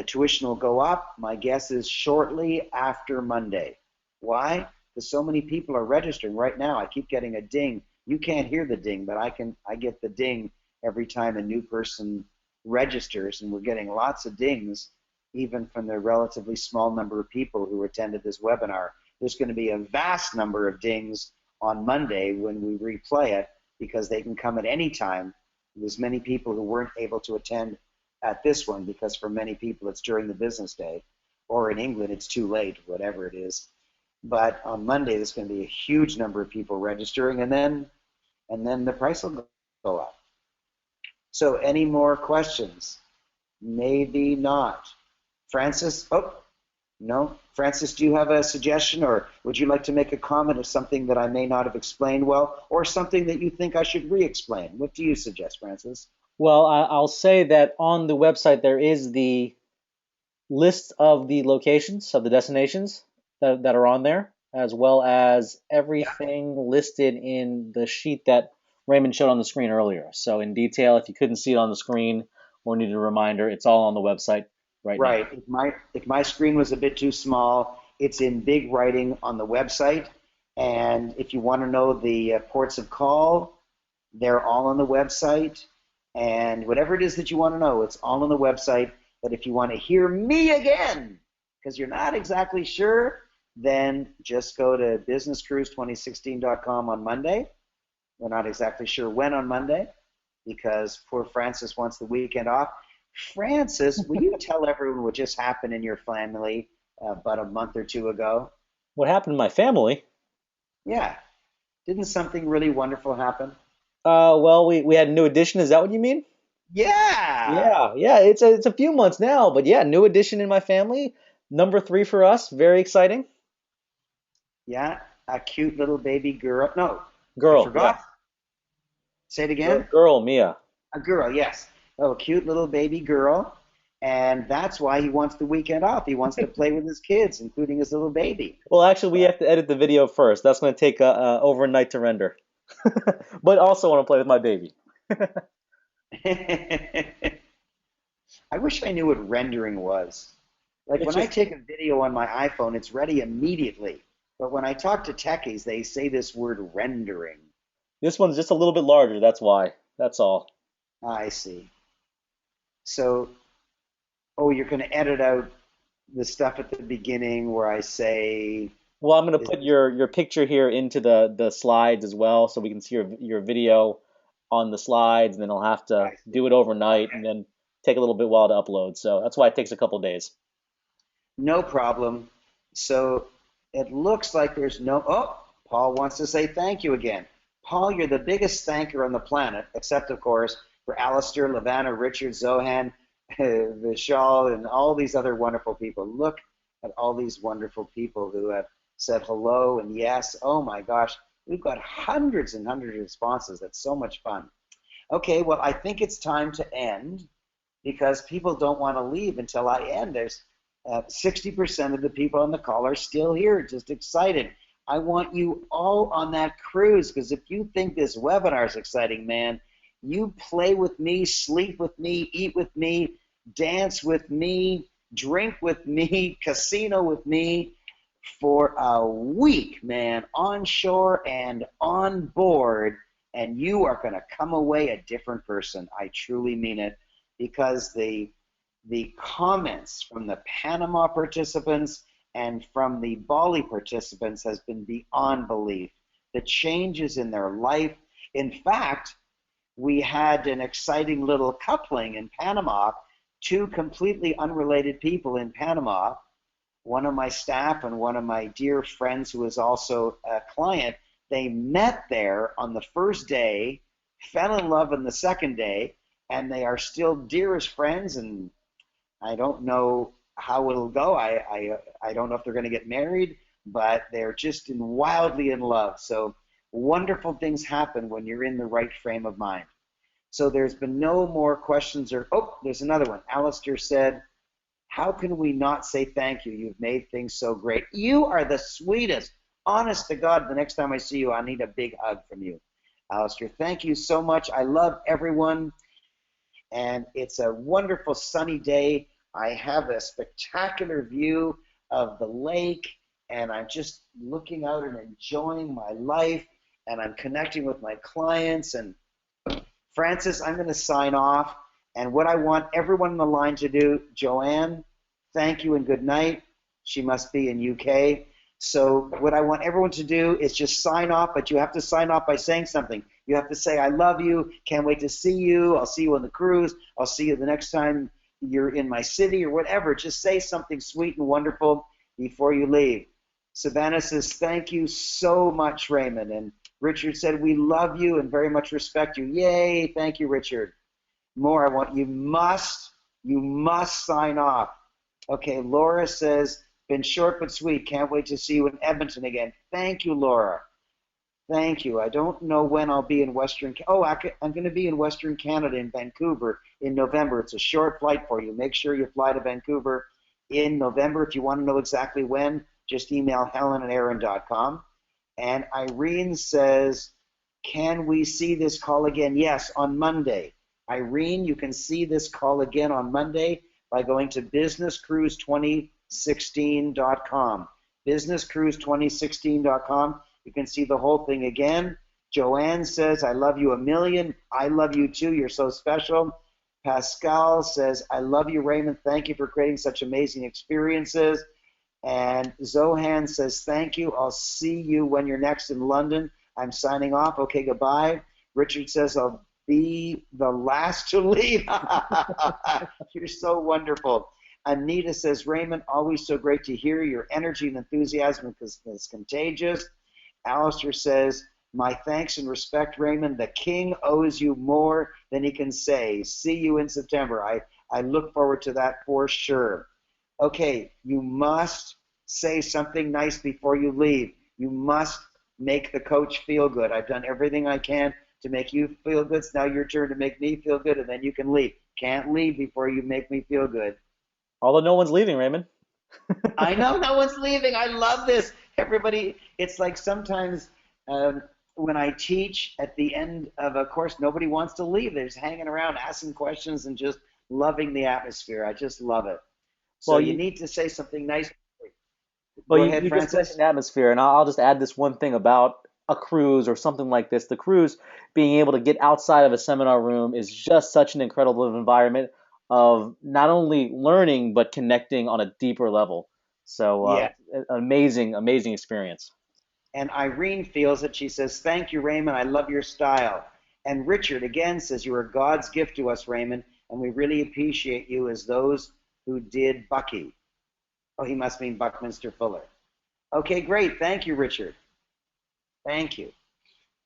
tuition will go up, my guess is shortly after Monday. Why? Because so many people are registering right now. I keep getting a ding. You can't hear the ding, but I get the ding every time a new person registers, and we're getting lots of dings even from the relatively small number of people who attended this webinar. There's going to be a vast number of dings on Monday when we replay it, because they can come at any time. There's many people who weren't able to attend at this one because for many people it's during the business day, or in England it's too late, whatever it is. But on Monday there's going to be a huge number of people registering, and then the price will go up. So any more questions? Maybe not. Francis? Oh, no. Francis, do you have a suggestion, or would you like to make a comment of something that I may not have explained well, or something that you think I should re-explain? What do you suggest, Francis? Well, I'll say that on the website there is the list of the locations, of the destinations that are on there, as well as everything listed in the sheet that Raymond showed on the screen earlier. So in detail, if you couldn't see it on the screen or needed a reminder, it's all on the website right now. Right. If my screen was a bit too small, it's in big writing on the website. And if you want to know the ports of call, they're all on the website. And whatever it is that you want to know, it's all on the website. But if you want to hear me again, because you're not exactly sure, then just go to businesscruise2016.com on Monday. We're not exactly sure when on Monday, because poor Francis wants the weekend off. Francis, will you tell everyone what just happened in your family about a month or two ago? What happened to my family? Yeah. Didn't something really wonderful happen? Well, we had a new addition. Is that what you mean? Yeah. Yeah. It's a few months now, but yeah, new addition in my family. Number 3 for us. Very exciting. Yeah. A cute little baby girl. No, I Girl. forgot. Yeah. Say it again. Girl, Mia. A girl, yes. Oh, a cute little baby girl. And that's why he wants the weekend off. He wants to play with his kids, including his little baby. Well, actually, we But have to edit the video first. That's going to take overnight to render. But also want to play with my baby. I wish I knew what rendering was. Like It's when I just take a video on my iPhone, it's ready immediately. But when I talk to techies, they say this word rendering. this one's just a little bit larger. That's why. That's all. I see. So, oh, you're going to edit out the stuff at the beginning where I say, Well, I'm going to is put this, your picture here into the slides as well, so we can see your video on the slides, and then I'll have to I see. do it overnight, Okay. and then take a little bit while to upload. So that's why it takes a couple days. No problem. So it looks like there's no. Oh, Paul wants to say thank you again. Paul, you're the biggest thanker on the planet, except, of course, for Alistair, Lavanna, Richard, Zohan, Vishal, and all these other wonderful people. Look at all these wonderful people who have said hello and yes. Oh my gosh, we've got hundreds and hundreds of responses. That's so much fun. Okay, well, I think it's time to end because people don't want to leave until I end. There's 60% of the people on the call are still here, just excited. I want you all on that cruise because if you think this webinar is exciting, man, you play with me, sleep with me, eat with me, dance with me, drink with me, casino with me for a week, man, onshore and on board, and you are going to come away a different person. I truly mean it because the comments from the Panama participants and from the Bali participants has been beyond belief. The changes in their life. In fact, we had an exciting little coupling in Panama, two completely unrelated people in Panama, one of my staff and one of my dear friends who is also a client. They met there on the first day, fell in love on the second day, and they are still dearest friends, and I don't know how it'll go. I don't know if they're going to get married, but they're just wildly in love. So wonderful things happen when you're in the right frame of mind. So there's been no more questions or, oh, there's another one. Alistair said, how can we not say thank you? You've made things so great. You are the sweetest. Honest to God, the next time I see you, I need a big hug from you. Alistair, thank you so much. I love everyone. And it's a wonderful sunny day. I have a spectacular view of the lake, and I'm just looking out and enjoying my life, and I'm connecting with my clients. And Francis, I'm going to sign off. And what I want everyone on the line to do, Joanne, thank you and good night. She must be in UK. So what I want everyone to do is just sign off, but you have to sign off by saying something. You have to say, I love you, can't wait to see you, I'll see you on the cruise, I'll see you the next time you're in my city or whatever. Just say something sweet and wonderful before you leave. Savannah says, thank you so much, Raymond. And Richard said, we love you and very much respect you. Yay, thank you, Richard. More, I want you must sign off. Okay, Laura says, been short but sweet. Can't wait to see you in Edmonton again. Thank you, Laura. Thank you. I don't know when I'll be in I'm going to be in Western Canada in Vancouver in November. It's a short flight for you. Make sure you fly to Vancouver in November. If you want to know exactly when, just email helen@aaron.com. And Irene says, can we see this call again? Yes, on Monday. Irene, you can see this call again on Monday by going to businesscruise2016.com. Businesscruise2016.com. You can see the whole thing again. Joanne says, I love you a million. I love you too. You're so special. Pascal says, I love you, Raymond. Thank you for creating such amazing experiences. And Zohan says, thank you. I'll see you when you're next in London. I'm signing off. Okay, goodbye. Richard says, I'll be the last to leave. You're so wonderful. Anita says, Raymond, always so great to hear your energy and enthusiasm because it's contagious. Alistair says, my thanks and respect, Raymond. The king owes you more than he can say. See you in September. I look forward to that for sure. Okay, you must say something nice before you leave. You must make the coach feel good. I've done everything I can to make you feel good. It's now your turn to make me feel good, and then you can leave. Can't leave before you make me feel good. Although no one's leaving, Raymond. I know no one's leaving. I love this. Everybody, it's like sometimes um, when I teach at the end of a course, nobody wants to leave. They're just hanging around, asking questions, and just loving the atmosphere. I just love it. So Well, you you need to say something nice. Well, Go you, ahead, you just Francis. mentioned atmosphere, and I'll just add this one thing about a cruise or something like this. The cruise, being able to get outside of a seminar room is just such an incredible environment of not only learning but connecting on a deeper level. So, Yeah. an amazing, amazing experience. And Irene feels it. She says, "Thank you, Raymond. I love your style." And Richard again says, "You are God's gift to us, Raymond, and we really appreciate you as those who did Bucky." Oh, he must mean Buckminster Fuller. Okay, great. Thank you, Richard. Thank you.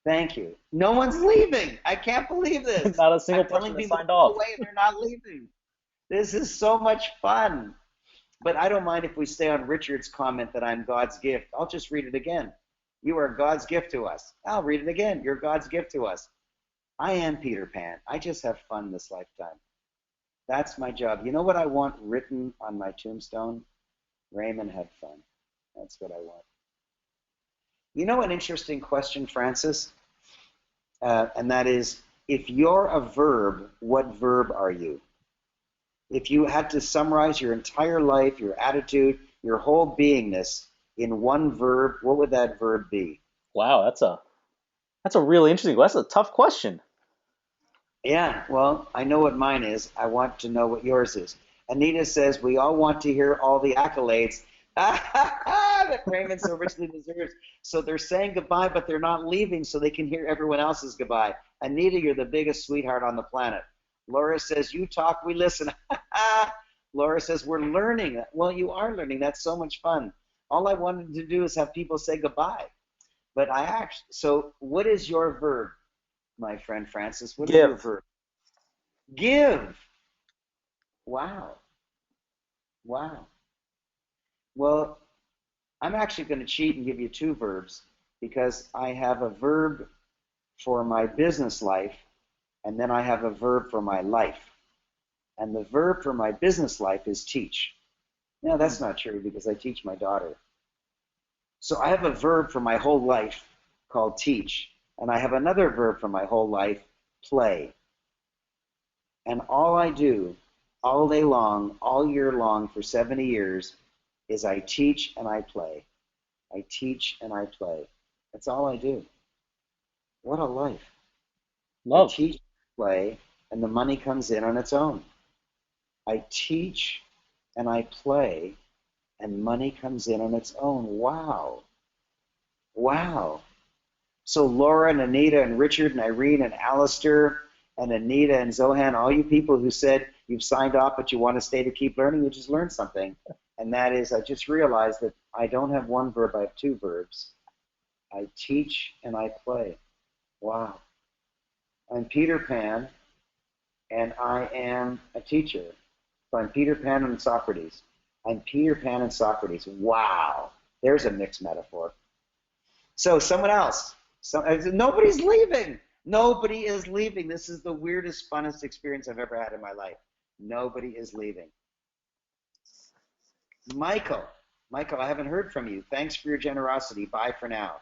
Thank you. No one's leaving. I can't believe this. Not a single I'm person telling has people to signed go off. away and they're not leaving. This is so much fun. But I don't mind if we stay on Richard's comment that I'm God's gift. I'll just read it again. You are God's gift to us. I'll read it again. You're God's gift to us. I am Peter Pan. I just have fun this lifetime. That's my job. You know what I want written on my tombstone? Raymond had fun. That's what I want. You know an interesting question, Francis? And that is, if you're a verb, what verb are you? If you had to summarize your entire life, your attitude, your whole beingness in one verb, what would that verb be? Wow, that's a really interesting. That's a tough question. Yeah, well, I know what mine is. I want to know what yours is. Anita says, we all want to hear all the accolades that Raymond so richly deserves. So they're saying goodbye, but they're not leaving so they can hear everyone else's goodbye. Anita, you're the biggest sweetheart on the planet. Laura says, you talk, we listen. Laura says, we're learning. Well, you are learning. That's so much fun. All I wanted to do is have people say goodbye. But I actually, so what is your verb, my friend Francis? What is your Give. verb? Give. Wow. Wow. Well, I'm actually going to cheat and give you two verbs because I have a verb for my business life and then I have a verb for my life. And the verb for my business life is teach. Now, that's not true because I teach my daughter. So I have a verb for my whole life called teach, and I have another verb for my whole life, play. And all I do all day long, all year long for 70 years is I teach and I play. I teach and I play. That's all I do. What a life. I Love. teach, play, and the money comes in on its own. I teach and I play, and money comes in on its own. Wow. Wow. So Laura and Anita and Richard and Irene and Alistair and Anita and Zohan, all you people who said you've signed off but you want to stay to keep learning, you just learned something. And that is, I just realized that I don't have one verb, I have two verbs. I teach and I play. Wow. I'm Peter Pan and I am a teacher. So I'm Peter Pan and Socrates. I'm Peter Pan and Socrates. Wow. There's a mixed metaphor. So someone else. Nobody's leaving. Nobody is leaving. This is the weirdest, funnest experience I've ever had in my life. Nobody is leaving. Michael. Michael, I haven't heard from you. Thanks for your generosity. Bye for now.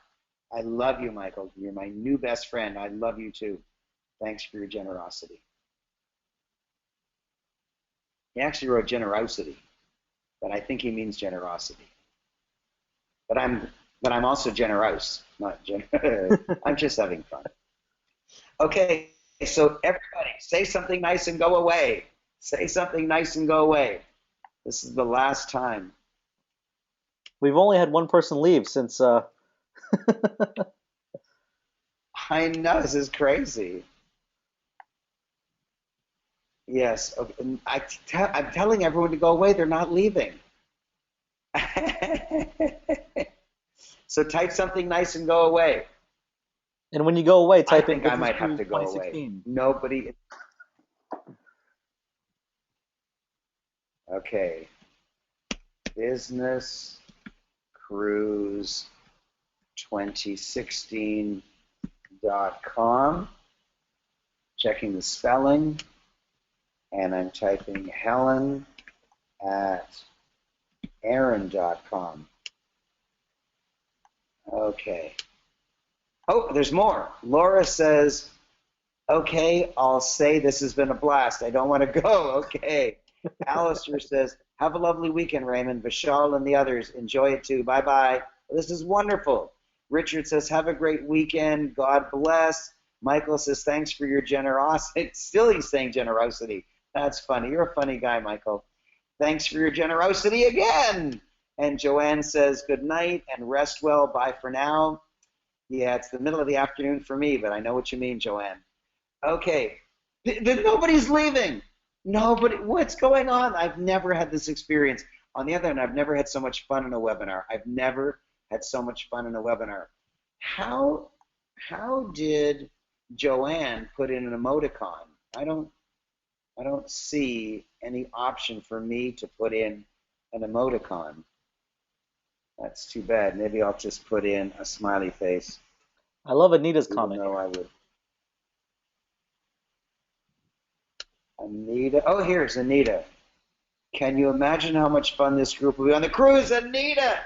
I love you, Michael. You're my new best friend. I love you too. Thanks for your generosity. He actually wrote generosity, but I think he means generosity. But I'm also generous, not I'm just having fun. Okay, so everybody, say something nice and go away. Say something nice and go away. This is the last time. We've only had one person leave since. I know, this is crazy. Yes, okay. I'm telling everyone to go away. They're not leaving. So type something nice and go away. And when you go away, I type in think I Business might have Cruise to go away. 2016. Nobody. Okay. Business Cruise 2016.com. checking the spelling, and I'm typing helen@aaron.com. Okay. Oh, there's more. Laura says, okay, I'll say this has been a blast. I don't want to go. Okay. Alistair says, have a lovely weekend, Raymond. Vishal and the others, enjoy it too. Bye-bye. This is wonderful. Richard says, have a great weekend. God bless. Michael says, thanks for your generosity. Still he's saying generosity. That's funny. You're a funny guy, Michael. Thanks for your generosity again. And Joanne says, good night and rest well. Bye for now. Yeah, it's the middle of the afternoon for me, but I know what you mean, Joanne. Okay. Nobody's leaving. Nobody. What's going on? I've never had this experience. On the other hand, I've never had so much fun in a webinar. I've never had so much fun in a webinar. How did Joanne put in an emoticon? I don't see any option for me to put in an emoticon. That's too bad. Maybe I'll just put in a smiley face. I love Anita's comment. No, I would. Anita. Oh, here's Anita. Can you imagine how much fun this group will be on the cruise? Anita,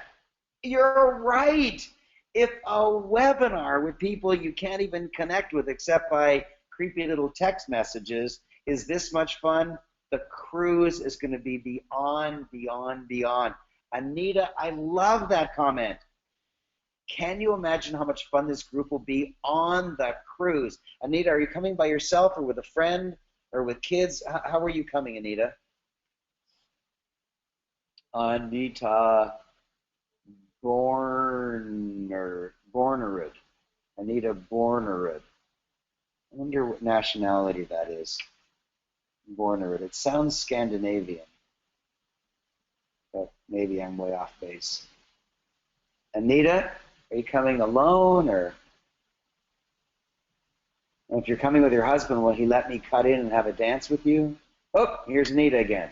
you're right. If a webinar with people you can't even connect with except by creepy little text messages is this much fun, the cruise is going to be beyond, beyond, beyond. Anita, I love that comment. Can you imagine how much fun this group will be on the cruise? Anita, are you coming by yourself or with a friend or with kids? How are you coming, Anita? Anita Bornerud. Anita Bornerud. I wonder what nationality that is. Bornerud. It sounds Scandinavian, but maybe I'm way off base. Anita, are you coming alone, or if you're coming with your husband, will he let me cut in and have a dance with you? Oh, here's Anita again.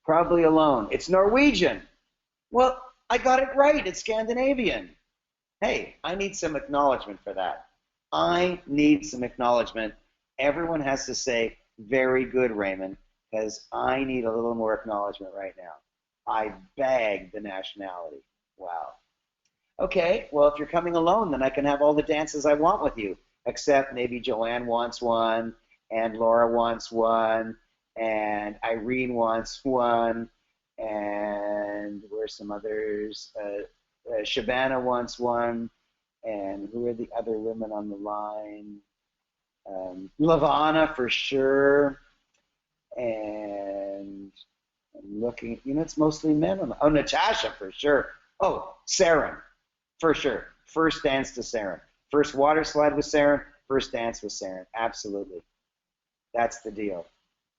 Probably alone. It's Norwegian. Well, I got it right. It's Scandinavian. Hey, I need some acknowledgement for that. I need some acknowledgement. Everyone has to say, very good, Raymond, because I need a little more acknowledgement right now. I bag the nationality. Wow. Okay, well, if you're coming alone, then I can have all the dances I want with you, except maybe Joanne wants one, and Laura wants one, and Irene wants one, and where's some others? Shabana wants one, and who are the other women on the line? Lavana for sure, and I'm looking, it's mostly men. Oh, Natasha for sure. Oh, Saren. For sure. First dance to Saren. First water slide with Saren. First dance with Saren. Absolutely. That's the deal.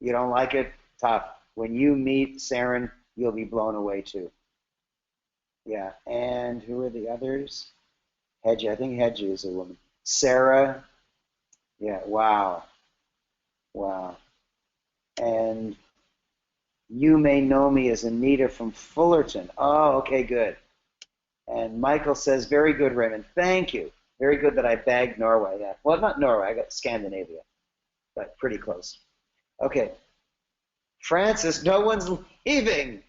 You don't like it? Tough. When you meet Saren, you'll be blown away too. Yeah. And who are the others? Hedge. I think Hedge is a woman. Sarah. Yeah. Wow. Wow. And you may know me as Anita from Fullerton. Oh, okay, good. And Michael says, very good, Raymond. Thank you. Very good that I bagged Norway. Yeah. Well, not Norway. I got Scandinavia, but pretty close. Okay. Francis, no one's leaving.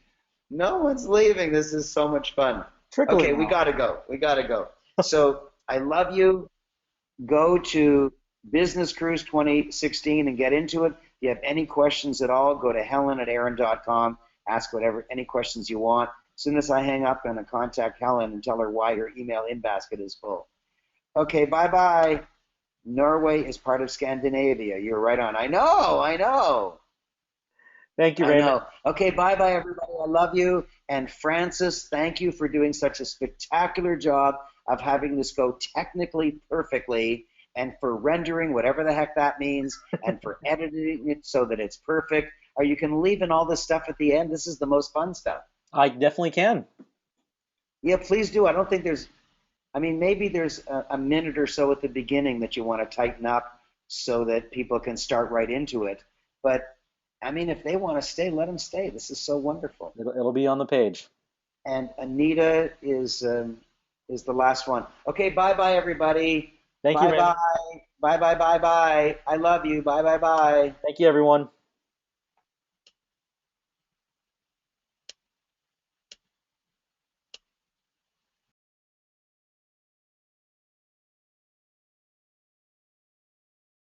No one's leaving. This is so much fun. Okay, we got to go. We got to go. So I love you. Go to Business Cruise 2016 and get into it. If you have any questions at all, go to helen@aaron.com. Ask any questions you want. As soon as I hang up, I'm going to contact Helen and tell her why her email in basket is full. Okay, bye-bye. Norway is part of Scandinavia. You're right on. I know. Thank you, Raymond. I know. Okay, bye-bye, everybody. I love you. And Francis, thank you for doing such a spectacular job of having this go technically perfectly, and for rendering whatever the heck that means, and for editing it so that it's perfect. Or you can leave in all this stuff at the end. This is the most fun stuff. I definitely can. Yeah, please do. I don't think maybe there's a minute or so at the beginning that you want to tighten up so that people can start right into it. But, if they want to stay, let them stay. This is so wonderful. It'll be on the page. And Anita is the last one. Okay, bye-bye, everybody. Thank you, Raymond. Bye-bye. Bye, bye, bye, bye. I love you. Bye, bye, bye. Thank you, everyone.